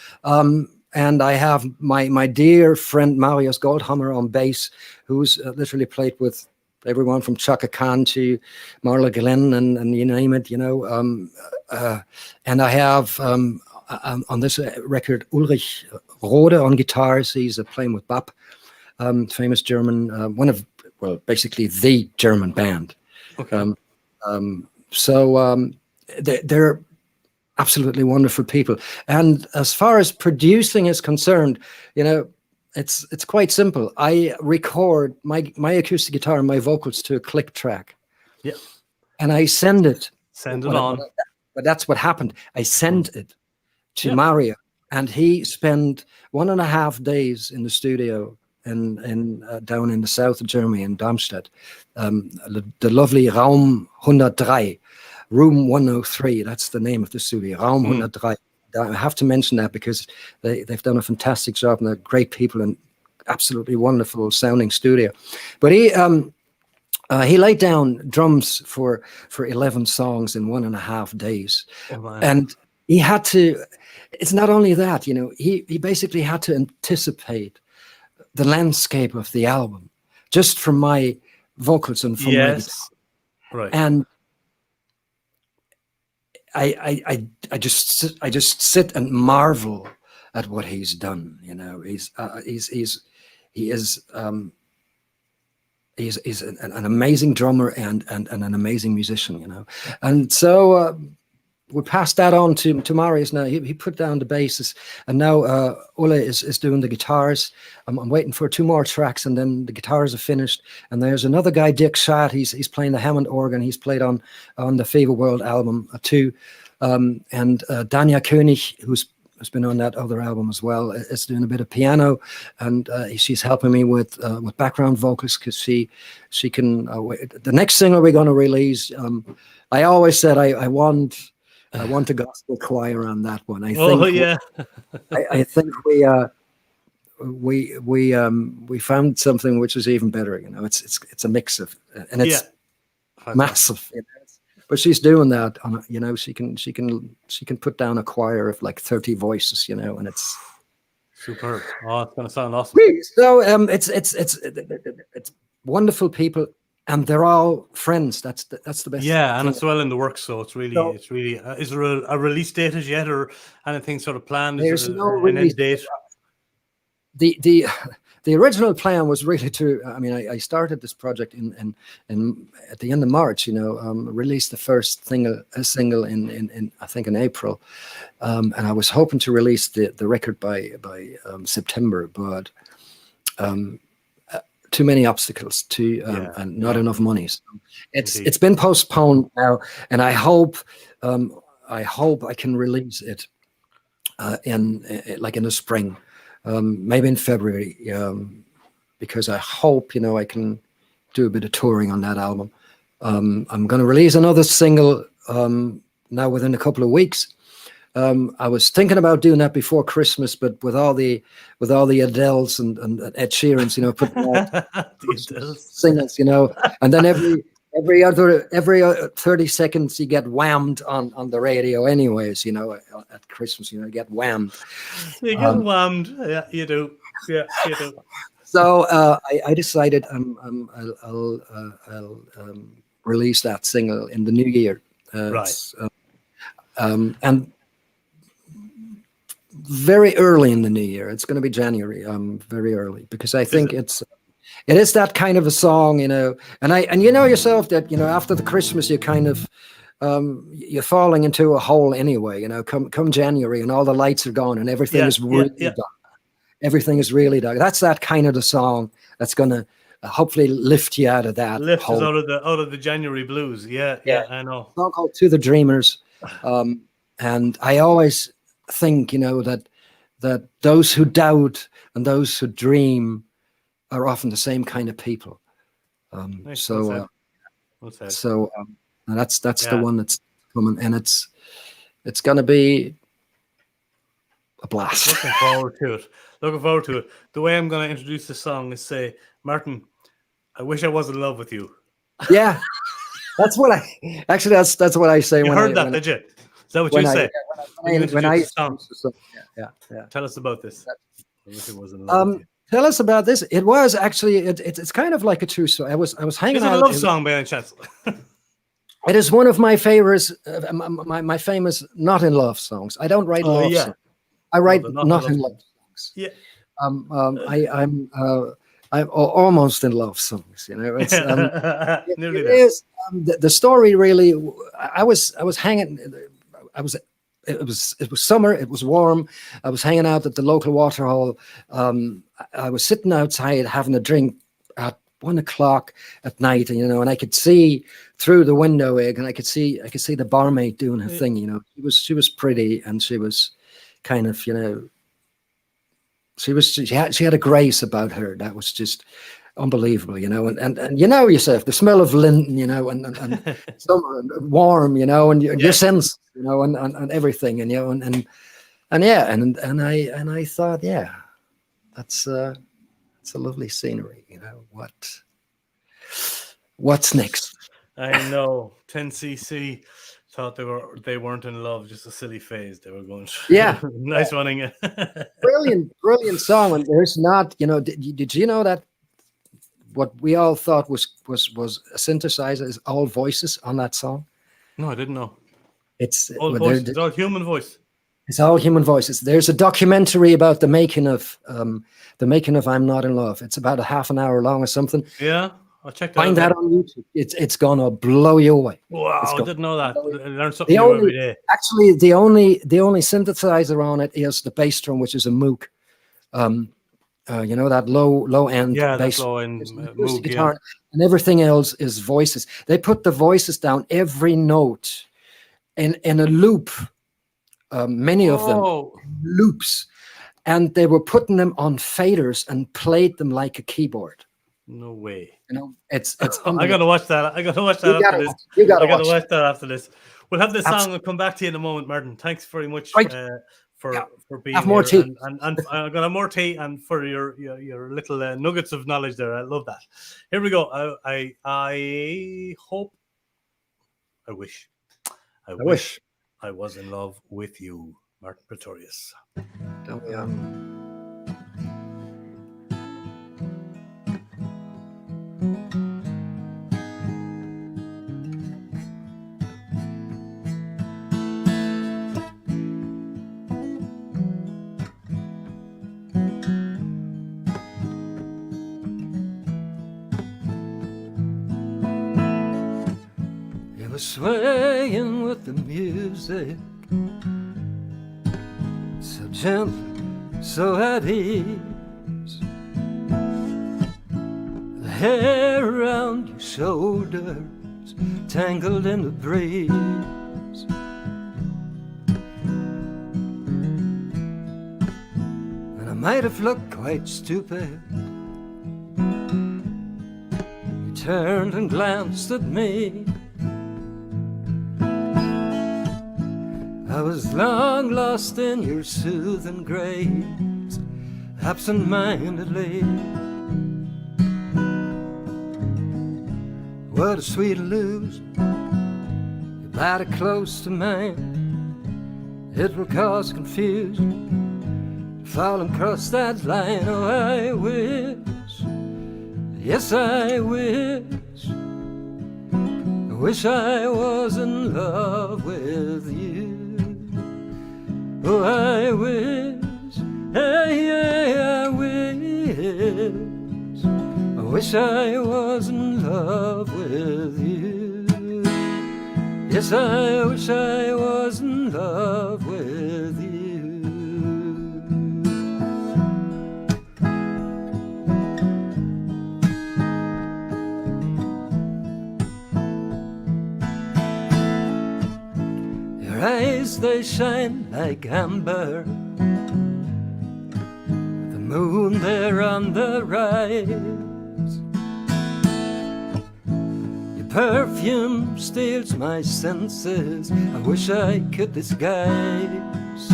B: And I have my dear friend Marius Goldhammer on bass, who's literally played with everyone from Chaka Khan to Marla Glenn and you name it, and I have on this record Ulrich Rode on guitars. He's playing with Bap, famous German, basically the German band.
A: Okay.
B: They're absolutely wonderful people. And as far as producing is concerned, it's quite simple. I record my acoustic guitar and my vocals to a click track.
A: Yeah.
B: And I send it.
A: Send it on.
B: But that's what happened. I sent it to Mario, and he spent 1.5 days in the studio in down in the south of Germany in Darmstadt. The lovely Raum 103. Room 103, that's the name of the studio, Raum 103. I have to mention that because they've done a fantastic job and they're great people and absolutely wonderful sounding studio. But he laid down drums for 11 songs in 1.5 days.
A: Oh,
B: and he had to, it's not only that, he basically had to anticipate the landscape of the album just from my vocals and from my guitar.
A: Right.
B: And I just sit and marvel at what he's done. He is an amazing drummer and an amazing musician. And so we passed that on to Marius. Now he put down the basses, and now Ulle is doing the guitars. I'm waiting for 2 more tracks, and then the guitars are finished. And there's another guy, Dick Schad. He's playing the Hammond organ. He's played on the Fever World album too. And Dania König, who's been on that other album as well, is doing a bit of piano, and she's helping me with background vocals because she can. The next single we're going to release. I always said I want a gospel choir on that one. I think we found something which is even better. It's a mix of, and it's massive. But she's doing that on. She can put down a choir of like 30 voices. And it's
A: superb. Oh, it's gonna sound awesome.
B: So it's wonderful people. And they're all friends. That's the best.
A: Yeah, and it's well in the works. So it's really. Is there a release date as yet, or anything sort of planned?
B: There's no release date. The original plan was really to. I mean, I started this project in at the end of March. Released the first single in I think in April, and I was hoping to release the record by September, but. Too many obstacles and not enough money. So it's been postponed now, and I hope I can release it in the spring, maybe in February, because I hope I can do a bit of touring on that album. I'm going to release another single now within a couple of weeks. I was thinking about doing that before Christmas, but with all the Adeles and Ed Sheerans, putting out singles, and then every 30 seconds you get whammed on the radio, anyways. At Christmas, you get whammed.
A: You get whammed, yeah, you do, yeah, you do.
B: So I decided I'll release that single in the new year.
A: Right.
B: And very early in the new year. It's going to be January. Very early, because I think it is that kind of a song, and you know yourself that, after the Christmas, you kind of, you're falling into a hole anyway, come January and all the lights are gone and everything is really dark. Everything is really dark. That's that kind of the song that's going to hopefully lift you out of that hole.
A: Out of the January blues. Yeah, I know.
B: A song called To the Dreamers. And I always think, that those who doubt and those who dream are often the same kind of people.
A: Nice.
B: So that's the one that's coming, and it's going to be a blast.
A: Looking forward to it. The way I'm going to introduce the song is say, Martin, I wish I was in love with you.
B: Yeah, that's what that's what I say.
A: You heard that, did you? Is that what you say? When I Tell us about this. I wish I was in love with you.
B: Tell us about this. It was actually it's kind of like a true story. I was hanging out.
A: Is it a love song by any chance?
B: It is one of my favorites. My famous not in love songs. I don't write love songs. I write not in love songs.
A: Yeah.
B: I'm almost in love songs. It's
A: nearly
B: it is. The story really. I was hanging. It was summer. It was warm. I was hanging out at the local water hole. I was sitting outside having a drink at 1:00 at night, and I could see through the window, and I could see the barmaid doing her thing. She was pretty, and she was kind of, she had a grace about her that was just unbelievable, and yourself, the smell of linen, and summer and warm, and your sense, and everything, and I thought, that's a lovely scenery, what's next?
A: I know 10cc thought they weren't in love, just a silly phase they were going through. Nice running. brilliant song. And there's not, did you know that what we all thought was a synthesizer is all voices on that song? No, I didn't know.
B: It's
A: all voices. It's all human voice.
B: It's all human voices. There's a documentary about the making of I'm Not in Love. It's about a half an hour long or something.
A: Yeah, I'll check that.
B: Find that on YouTube. It's gonna blow you away.
A: Wow, I didn't know that. I learn something new every day.
B: Actually, the only synthesizer on it is the bass drum, which is a Moog. That low end bass.
A: That's low end
B: Moog guitar, and everything else is voices. They put the voices down every note in a loop. Many of them loops, and they were putting them on faders and played them like a keyboard.
A: No way.
B: It's
A: I gotta watch that. I gotta watch that after this.
B: You gotta
A: watch that after this. We'll have this song. We'll come back to you in a moment, Martin. Thanks very much for being
B: have more
A: here.
B: tea.
A: And I'm gonna have more tea, and for your little nuggets of knowledge there. I love that. Here we go. I hope. I wish I was in love with you, Martin Praetorius.
B: Don't we?
C: You were swaying with the music, so gentle, so at ease. The hair around your shoulders tangled in the breeze. And I might have looked quite stupid. You turned and glanced at me. I was long lost in your soothing grace, absent-mindedly. What a sweet illusion, your body close to mine. It will cause confusion, falling across that line. Oh, I wish, yes I wish, wish I was in love with you. Oh, I wish, I wish I was in love with you. Yes, I wish I was in love with you. Your eyes, they shine like amber, the moon there on the rise. Your perfume steals my senses, I wish I could disguise.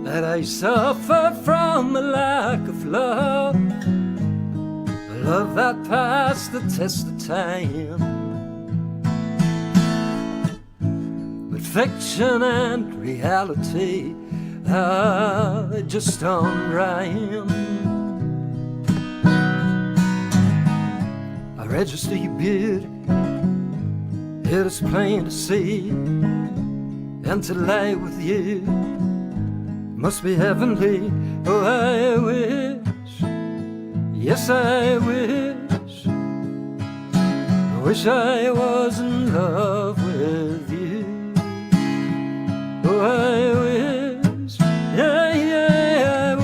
C: That I suffer from a lack of love, a love that passed the test of time. Fiction and reality, they just don't rhyme. I register your beauty, it is plain to see, and to lie with you must be heavenly. Oh, I wish, yes I wish I was in love with you. Oh, I wish, I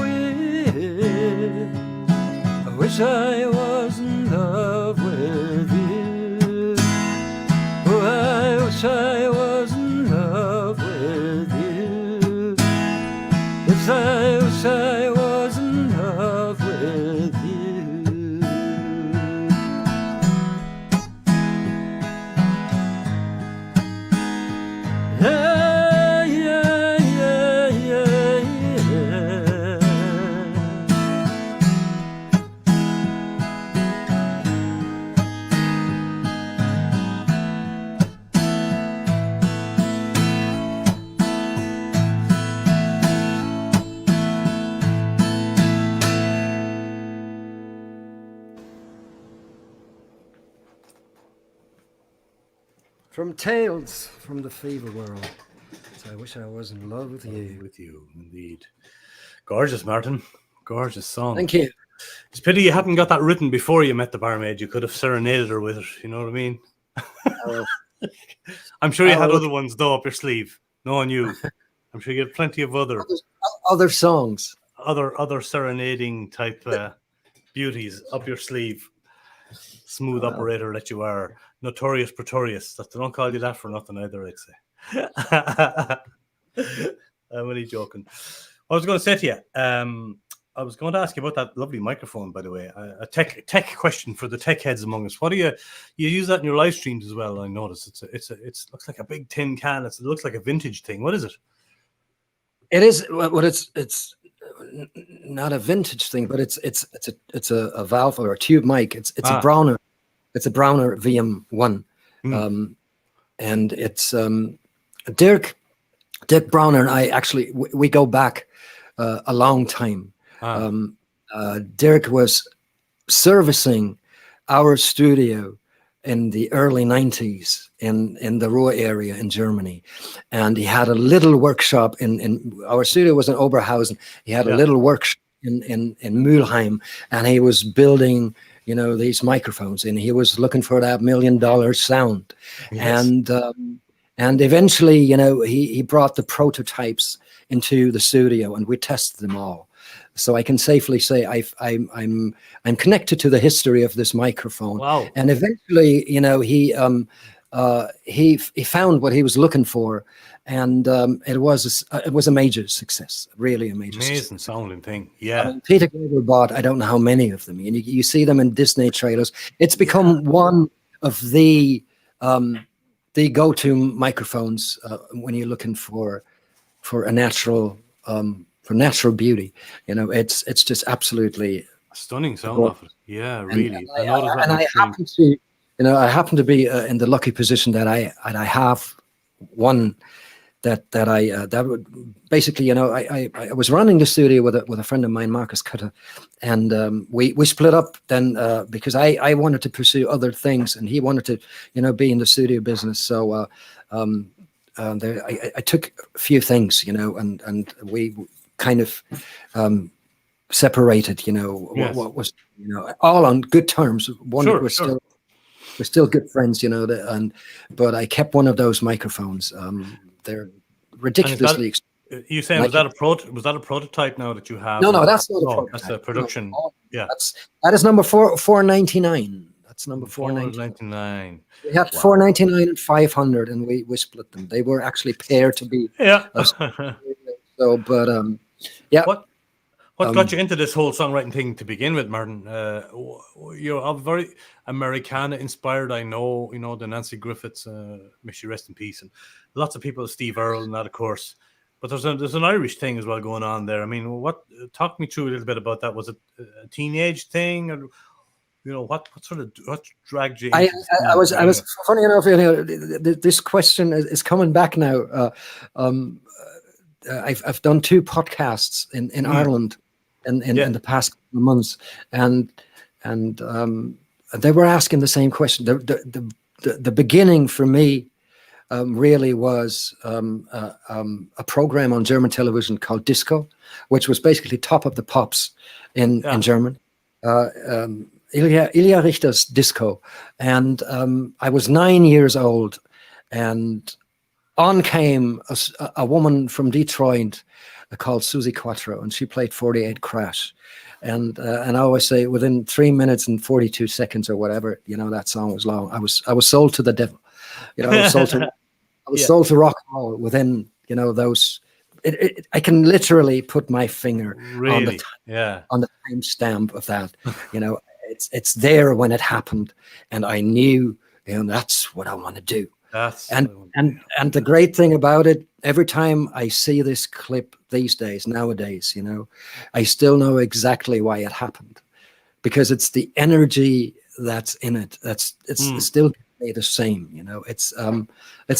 C: wish I was in love with you. Oh, I wish I was in love with you. Yes, I wish I was in love with you. Yeah. From Tales from the Fever World. So I wish I was in love with you.
A: With you, indeed. Gorgeous, Martin. Gorgeous song.
B: Thank you.
A: It's a pity you hadn't got that written before you met the barmaid. You could have serenaded her with it. You know what I mean? I'm sure you had other ones though up your sleeve. No on you. I'm sure you had plenty of other
B: songs,
A: other serenading type beauties up your sleeve. Smooth operator that you are. Notorious Praetorius. They don't call you that for nothing either, I'd say. I'm only joking. I was going to say to you, I was going to ask you about that lovely microphone, by the way. A tech question for the tech heads among us. What do you use that in your live streams as well? I noticed it looks like a big tin can. It looks like a vintage thing. What is it?
B: It is. Well, it's not a vintage thing, but it's a valve or a tube mic. It's a Browner. It's a Browner VM1, and it's Dirk Browner and I actually we go back a long time. Dirk was servicing our studio in the early 90s in the Ruhr area in Germany, and he had a little workshop in our studio was in Oberhausen. He had a little workshop in Mülheim, and he was building these microphones, and he was looking for that $1 million sound. Yes. And eventually, he brought the prototypes into the studio, and we tested them all. So I can safely say I'm connected to the history of this microphone.
A: Wow.
B: And eventually, he found what he was looking for, and it was a major success, really a major
A: amazing
B: success.
A: Sounding thing. Yeah.
B: Peter Gabriel bought I don't know how many of them. You see them in Disney trailers. It's become one of the go-to microphones when you're looking for a natural for natural beauty. It's just absolutely
A: stunning sound of it. Yeah, really.
B: I happen to be in the lucky position that I have one that would basically, you know, I was running the studio with a friend of mine, Marcus Cutter, and we split up then because I wanted to pursue other things and he wanted to, you know, be in the studio business. So I took a few things, you know, and we kind of separated, you know,
A: Yes.
B: what was, you know, all on good terms.
A: Sure,
B: We're still good friends, you know, but I kept one of those microphones. They're ridiculously expensive.
A: You saying was that a prototype now that you have?
B: No, that's not a prototype.
A: That's a production.
B: No,
A: yeah,
B: that is number 499. That's number 499. We had 499 and 500, and we split them. They were actually paired to be.
A: Yeah.
B: So, but yeah.
A: What got you into this whole songwriting thing to begin with, Martin? You're very Americana inspired. I know, you know, the Nancy Griffiths, may she rest in peace, and lots of people, Steve Earle, and that, of course. But there's an Irish thing as well going on there. I mean, talk me through a little bit about that. Was it a teenage thing, or you know, what dragged you?
B: I was funny enough. You know, this question is coming back now. I've done 2 podcasts in Ireland in the past couple of months, and they were asking the same question. The beginning for me really was a program on German television called Disco, which was basically Top of the Pops in German. Ilya Richter's Disco, and I was 9 years old, and on came a woman from Detroit called Susie Quattro, and she played 48 Crash. And I always say within 3 minutes and 42 seconds or whatever, you know, that song was long. I was sold to the devil. You know, I was sold to rock and roll within, you know, those. I can literally put my finger on the time stamp of that. You know, it's there when it happened, and I knew, you know, that's what I want to do. And the great thing about it, every time I see this clip nowadays, you know, I still know exactly why it happened, because it's the energy that's in it. It's still the same, you know. It's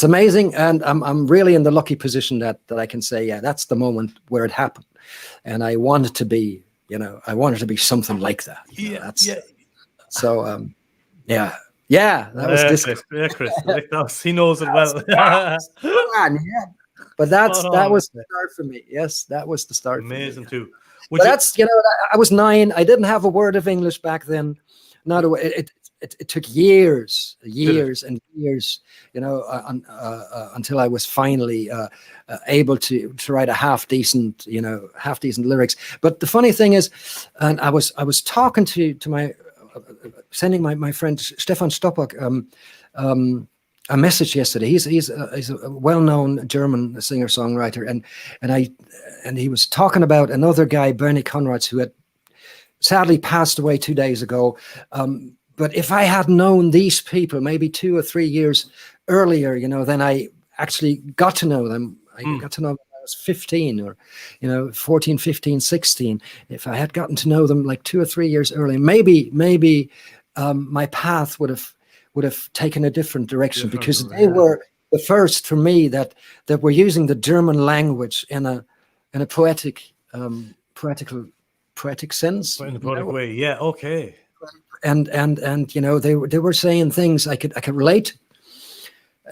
B: amazing, and I'm really in the lucky position that I can say, yeah, that's the moment where it happened, and I want it to be, you know, I want it to be something like that. So yeah, that was this.
A: Yeah, Chris. He knows it well.
B: But that was the start for me. Yes, that was the start.
A: Amazing
B: for me.
A: too.
B: But that's, you know, I was 9. I didn't have a word of English back then. It took years and years, you know, until I was finally able to write a half decent lyrics. But the funny thing is, and I was talking to my. Sending my friend Stefan Stoppak a message yesterday. He's a well-known German singer-songwriter, and he was talking about another guy, Bernie Conrads, who had sadly passed away 2 days ago. But if I had known these people maybe 2 or 3 years earlier, you know, then I actually got to know them. I got to know them when I was 15 or, you know, 14, 15, 16. If I had gotten to know them like 2 or 3 years earlier, maybe my path would have taken a different direction, because they were the first for me that were using the German language in a poetic sense.
A: In a poetic way, yeah, okay.
B: And you know, they were saying things I could relate,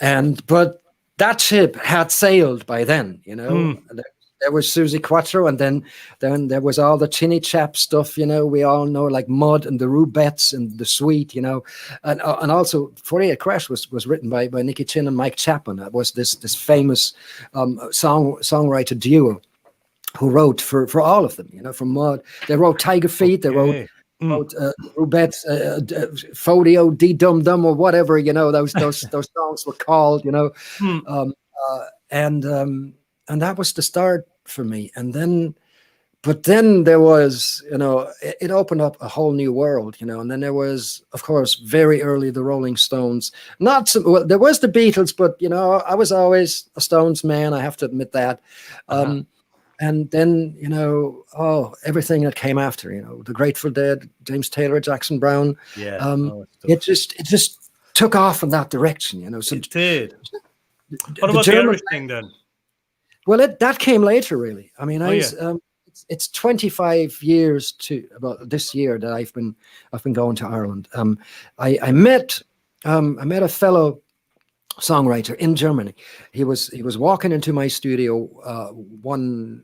B: but that ship had sailed by then, you know. There was Susie Quattro, and then there was all the chinny chap stuff, you know. We all know, like Mud and the Rubettes and the Sweet, you know, and also 48 Crash was written by Nicky Chin and Mike Chapman. That was this famous songwriter duo who wrote for all of them, you know. From Mud, they wrote Tiger Feet, they wrote Rubettes, Fodio, D Dum Dum, or whatever, you know. Those songs were called, you know, and that was the start for me. But then there was, you know, it opened up a whole new world, you know. And then there was, of course, very early the Rolling Stones. There was the Beatles, but, you know, I was always a Stones man. I have to admit that. And then, you know, everything that came after, you know, the Grateful Dead, James Taylor, Jackson Browne. It just took off in that direction, you know. So
A: it did. What about the Irish thing then?
B: Well, that came later, really. I mean,
A: Oh, yeah.
B: it's 25 years to about this year that I've been going to Ireland. I met a fellow songwriter in Germany. He was walking into my studio one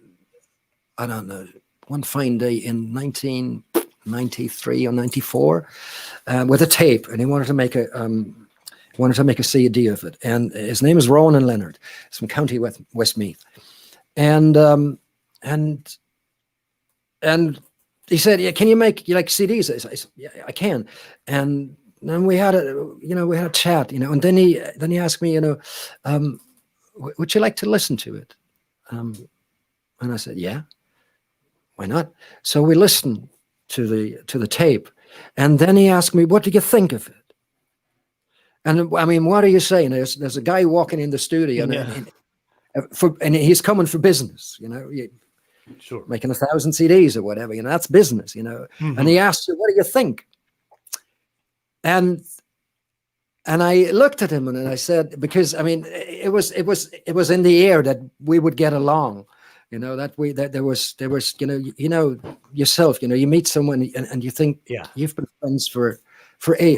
B: fine day in 1993 or 94 with a tape, and he wanted to make a CD of it. And his name is Ronan Leonard. He's from County Westmeath, and he said, "Yeah, can you like CDs?" I said, "Yeah, I can." And then we had a chat, and then he asked me, would you like to listen to it? And I said, yeah, why not? So we listened to the tape, and then he asked me, what do you think of it? And I mean, what are you saying? There's a guy walking in the studio, and he's coming for business,
A: Sure.
B: making 1,000 CDs or whatever, that's business,
A: Mm-hmm.
B: And he asked you, what do you think? And I looked at him and I said, because I mean, it was in the air that we would get along, that there was yourself, you meet someone and you think,
A: Yeah.
B: you've been friends for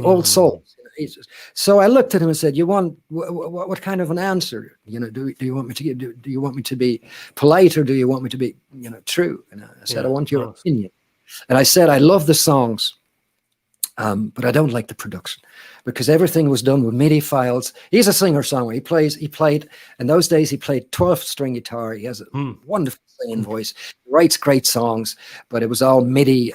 B: old souls. So I looked at him and said, you want what kind of an answer? Do you want me to give? Do you want me to be polite, or do you want me to be true? And I said, I want your opinion. And I said, I love the songs. But I don't like the production, because everything was done with MIDI files. He's a singer-songwriter. He played, in those days, he played 12-string guitar. He has a wonderful singing voice. He writes great songs, but it was all MIDI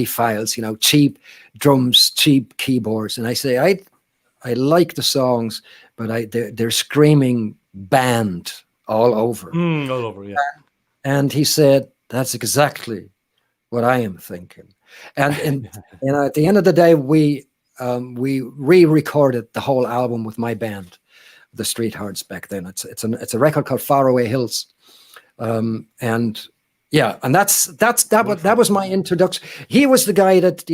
B: files, cheap drums, cheap keyboards. And I say, I like the songs, but they're screaming band all over.
A: All over, yeah.
B: And he said, that's exactly what I am thinking. And at the end of the day, we re-recorded the whole album with my band, the Streethards, back then. It's a record called Faraway Hills, and that was my introduction. He was the guy that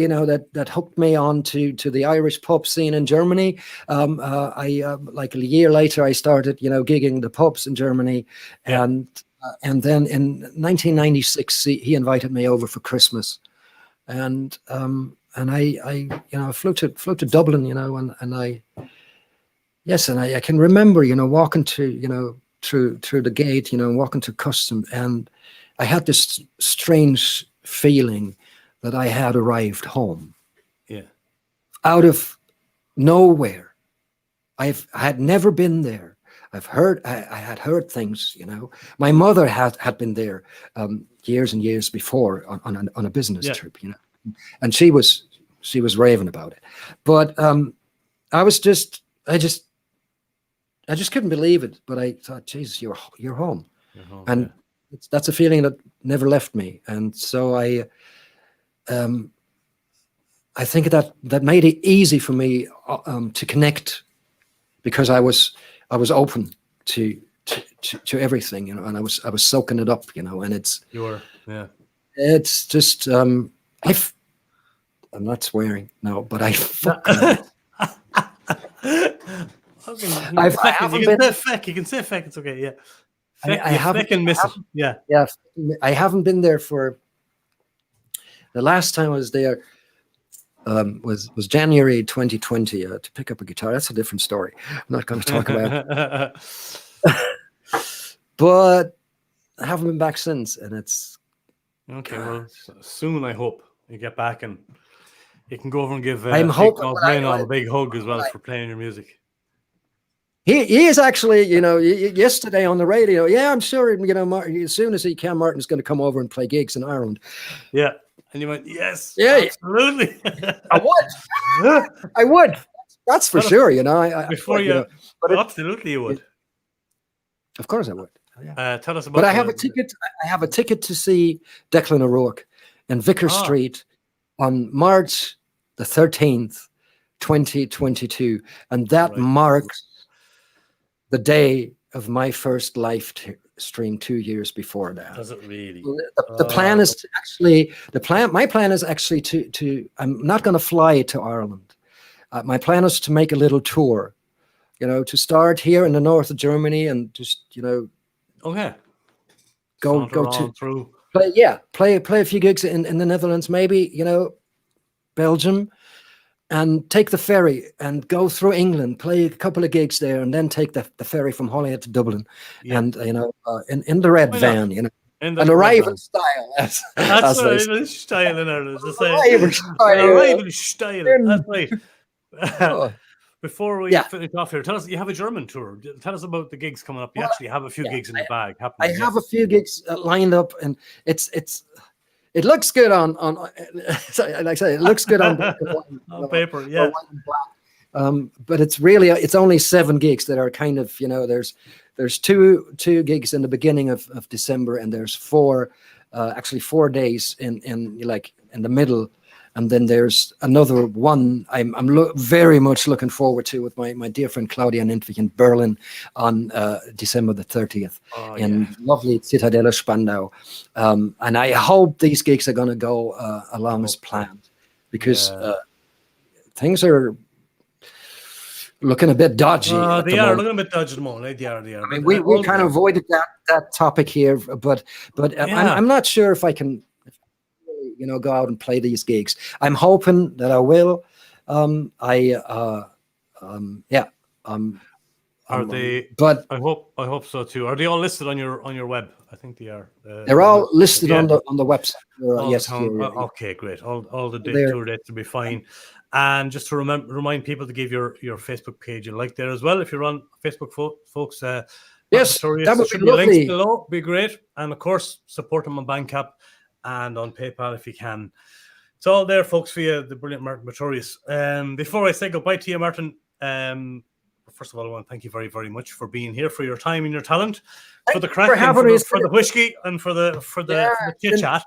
B: that hooked me on to the Irish pub scene in Germany. Like a year later, I started gigging the pubs in Germany, and then in 1996 he invited me over for Christmas. And I flew to Dublin, and I can remember, walking to, through the gate, walking to custom, and I had this strange feeling that I had arrived home.
A: Yeah.
B: Out of nowhere. I had never been there. I had heard things, My mother had been there years and years before on a business trip, and she was raving about it. But I just couldn't believe it. But I thought, Jesus, you're home.
A: You're home,
B: And that's a feeling that never left me. And so I think that made it easy for me to connect, because I was open to everything, and I was soaking it up, and it's just I'm not swearing, no, but I fucking
A: You can say feck, it's okay, yeah.
B: I haven't
A: miss it. Yeah.
B: I haven't been there for the last time I was there. Was January 2020 to pick up a guitar. That's a different story. I'm not going to talk about it. But I haven't been back since, and it's
A: okay. Well, soon I hope you get back and you can go over and give
B: I'm hoping
A: a big hug as well for playing your music.
B: He is actually, yesterday on the radio. Yeah, I'm sure. As soon as he can, Martin's going to come over and play gigs in Ireland.
A: Yeah. And you went, yes,
B: absolutely. I would. That's for sure.
A: Absolutely, you would.
B: Of course, I would. Yeah.
A: Tell us about.
B: But I have a ticket. I have a ticket to see Declan O'Rourke in Vicar Street on March the 13th, 2022, and that marks the day of my first live stream 2 years before that.
A: Does it really?
B: The plan is to actually, my plan is actually to I'm not going to fly to Ireland. My plan is to make a little tour, to start here in the north of Germany and just,
A: Okay.
B: Go
A: Saunter
B: to
A: on through.
B: play a few gigs in the Netherlands, maybe, Belgium, and take the ferry and go through England, play a couple of gigs there, and then take the ferry from Holyhead to Dublin,
A: Yeah.
B: and in the red
A: Why not?
B: van,
A: In the
B: an
A: red
B: arrival
A: van.
B: style, as
A: That's
B: they
A: right.
B: say.
A: Style in Ireland. As
B: Arrival
A: an
B: style.
A: arrival style. That's right.
B: Oh,
A: Before we
B: yeah.
A: finish off here, tell us, you have a German tour. Tell us about the gigs coming up. You
B: Well,
A: actually have a few
B: yeah,
A: gigs in the bag
B: I
A: happening.
B: have a few gigs lined up, and it looks good on like I say, it looks good on
A: on paper,
B: or
A: yeah.
B: white and black. But it's only 7 gigs that are kind of, there's two gigs in the beginning of December, and there's 4 days in the middle, and then there's another one I'm very much looking forward to with my dear friend Claudia Nintwich in Berlin on December the 30th in lovely Zitadelle Spandau, and I hope these gigs are going to go along as planned, because things are looking a bit dodgy.
A: They are looking a bit dodgy at the moment. They are.
B: I mean, we kind of avoided that topic here, but I'm not sure if I can, go out and play these gigs. I'm hoping that I will.
A: Are they?
B: But
A: I hope so too. Are they all listed on your web? I think they are.
B: They're all listed on the website. Yes.
A: Okay, great. All the tour dates will be fine. And just to remind people to give your Facebook page a like there as well. If you're on Facebook, folks.
B: Yes, that would be lovely.
A: Links below, be great. And of course, support them on Bandcamp and on PayPal if you can. It's all there, folks, via the brilliant Martin Praetorius. Before I say goodbye to you, Martin, first of all, I want to thank you very, very much for being here, for your time and your talent, for the crack, for the whiskey, and for the chit chat.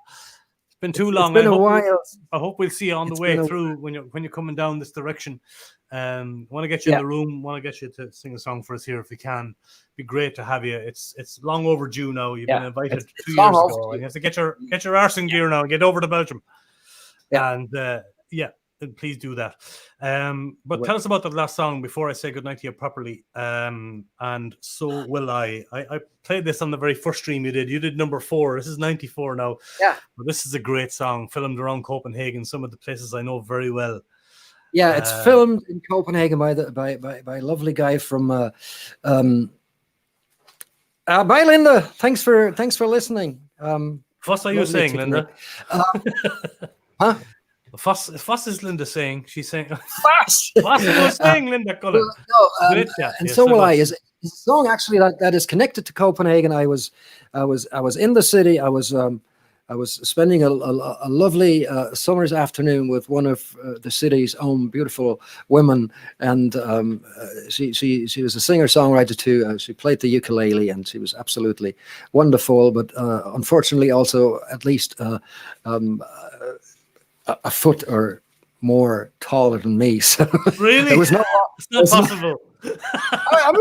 A: It's been too long.
B: It's been a while.
A: I hope we'll see you on the way through when you're coming down this direction. Want to get you in the room. Want to get you to sing a song for us here if we can. Be great to have you. It's long overdue now. You've been invited 2 years ago, and you have to get your arse in gear now and get over to Belgium. Yeah. And please do that. But tell us about the last song before I say goodnight to you properly. And so will I. I played this on the very first stream you did. You did number 4. This is 94 now.
B: Yeah.
A: But this is a great song, filmed around Copenhagen, some of the places I know very well.
B: Yeah, it's filmed in Copenhagen by a lovely guy from bye, Linda. Thanks for listening.
A: What are you saying, Linda?
B: Huh?
A: What is Linda saying? She's saying.
B: Fuss.
A: What are you saying, Linda?
B: And so will I. Is a song actually that is connected to Copenhagen. I was in the city. I was spending a lovely summer's afternoon with one of the city's own beautiful women, and she was a singer-songwriter too. She played the ukulele, and she was absolutely wonderful. But unfortunately, also at least a foot or more taller than me. So
A: really,
B: it's not
A: possible.
B: I'm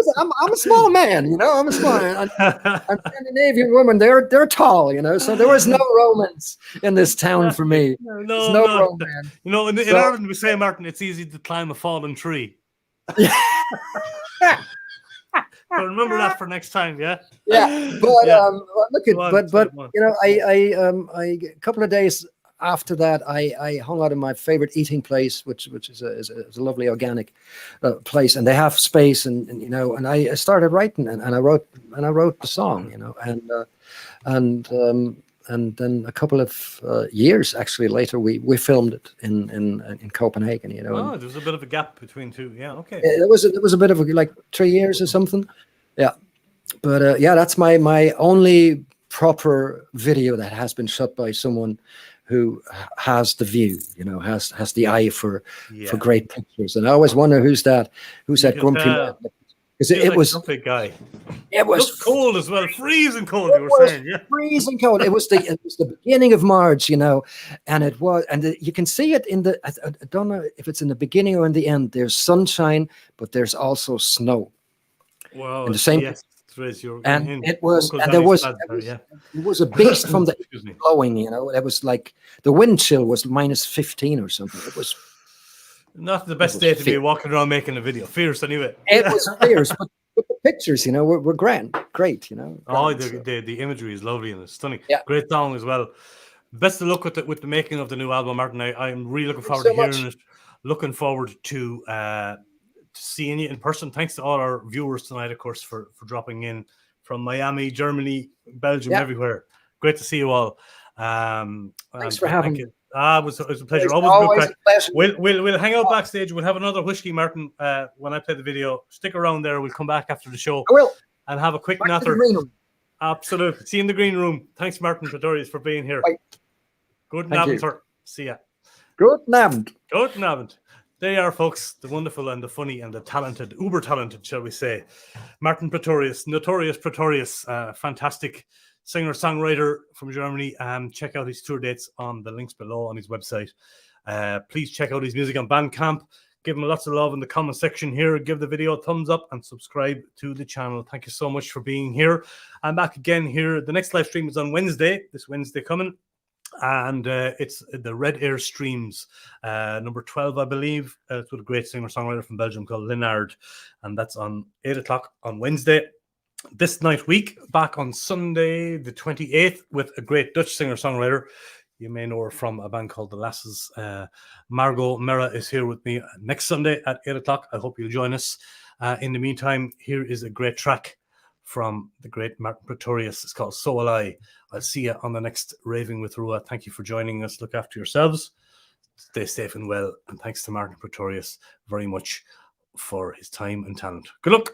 B: a small man, I'm a small man. And Scandinavian women, they're tall, so there was no romance in this town for me. No romance.
A: In Ireland we say, Martin, it's easy to climb a fallen tree.
B: Yeah.
A: So remember that for next time, yeah.
B: Yeah, but a couple of days after that, I hung out in my favorite eating place, which is a lovely organic place, and they have space, and I started writing, and I wrote the song, and then a couple of years actually later, we filmed it in Copenhagen,
A: Oh, there was a bit of a gap between two, yeah, okay.
B: It was a bit of like 3 years or something, yeah. But that's my only proper video that has been shot by someone who has the view, has the eye for great pictures. And I always wonder who's that grumpy man. Because it was
A: a big guy.
B: It was
A: cold as well, freezing cold. You were saying, yeah,
B: freezing cold. It was the beginning of March, and you can see it in the. I don't know if it's in the beginning or in the end. There's sunshine, but there's also snow.
A: Wow,
B: in the same.
A: Yes.
B: It was a beast from the blowing, it was like the wind chill was -15 or something. It was
A: not the best day to be walking around making a video. Fierce anyway.
B: It was fierce, But the pictures, you know, were great, you know.
A: Oh,
B: Grand, so.
A: the imagery is lovely and it's stunning.
B: Yeah.
A: Great song as well. Best of luck with the making of the new album, Martin. I'm really looking forward
B: so
A: to hearing
B: much.
A: it. Looking forward to seeing you in person. Thanks to all our viewers tonight, of course, for dropping in from Miami, Germany, Belgium, everywhere. Great to see you all.
B: Thanks for having me.
A: It was a pleasure.
B: Always
A: a
B: a pleasure.
A: We'll hang out backstage. We'll have another whiskey, Martin, when I play the video. Stick around there. We'll come back after the show.
B: I will.
A: And have a quick
B: Back to the
A: natter.
B: green room.
A: Absolutely. See you in the green room. Thanks, Martin Praetorius, for being here.
B: Bye.
A: Good
B: Thank
A: night,
B: you.
A: sir. See ya.
B: Good night.
A: Good night. There you are, folks. The wonderful and the funny and the talented, uber talented, shall we say, Martin Praetorius, Notorious Praetorius, fantastic singer-songwriter from Germany. Check out his tour dates on the links below on his website. Please check out his music on Bandcamp. Give him lots of love in the comment section here. Give the video a thumbs up and subscribe to the channel. Thank you so much for being here. I'm back again here. The next live stream is on Wednesday, this Wednesday coming. And it's the Red Air Streams, number 12, I believe. It's with a great singer-songwriter from Belgium called Linard. And that's on 8 o'clock on Wednesday. This night week, back on Sunday, the 28th, with a great Dutch singer-songwriter. You may know her from a band called The Lasses. Margot Mera is here with me next Sunday at 8 o'clock. I hope you'll join us. In the meantime, here is a great track from the great Martin Praetorius. It's called So Will I. I'll see you on the next Raving with Rua. Thank you for joining us. Look after yourselves. Stay safe and well. And thanks to Martin Praetorius very much for his time and talent. Good luck.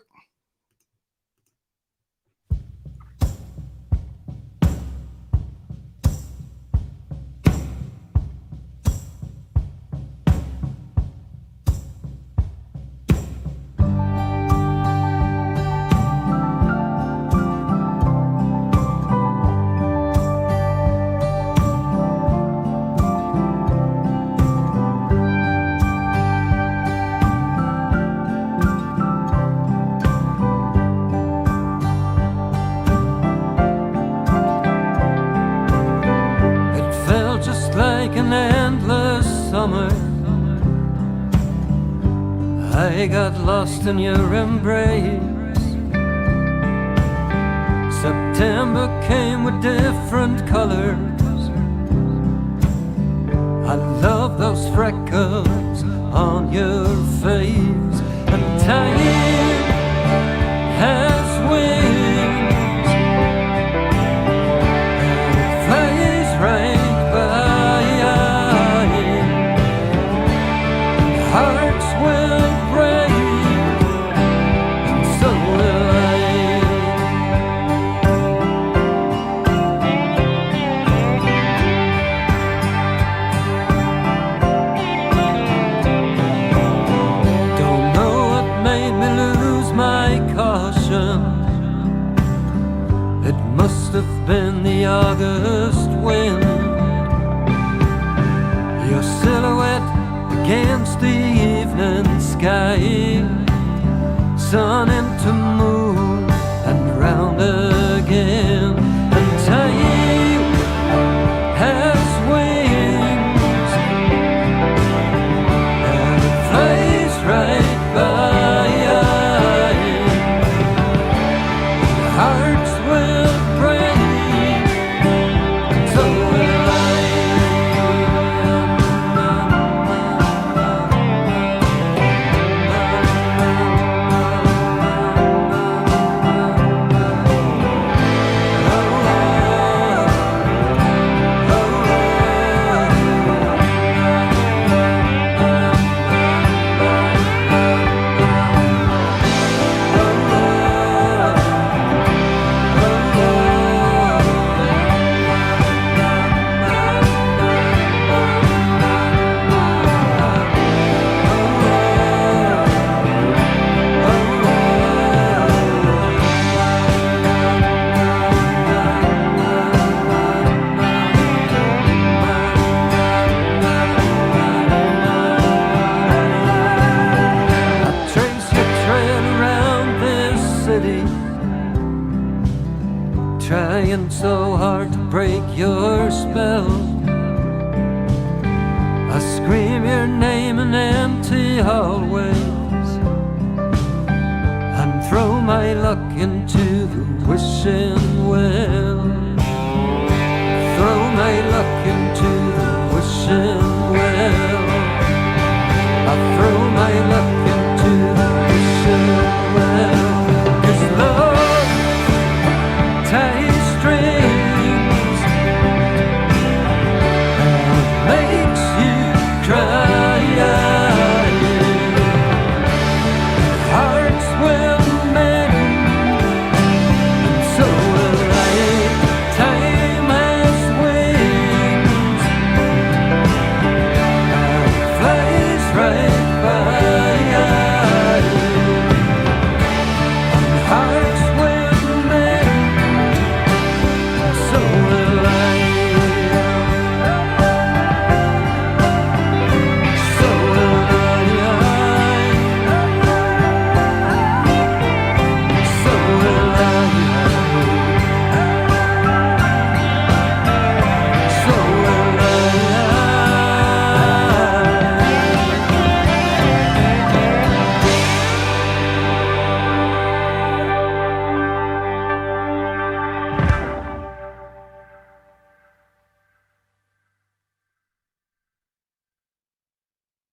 C: I got lost in your embrace. September came with different colors. I love those freckles on your face. And time has wings, and it flies right by. Hearts will break, and so will I. Don't know what made me lose my caution. It must have been the August wind. Your silhouette against the evening sky, sun into moon and round again. And time has wings, and it flies right by. Hearts will break, and so will I. Trying so hard to break your spell. I scream your name in empty hallways and throw my luck into the wishing well. Throw my luck into the wishing well. I throw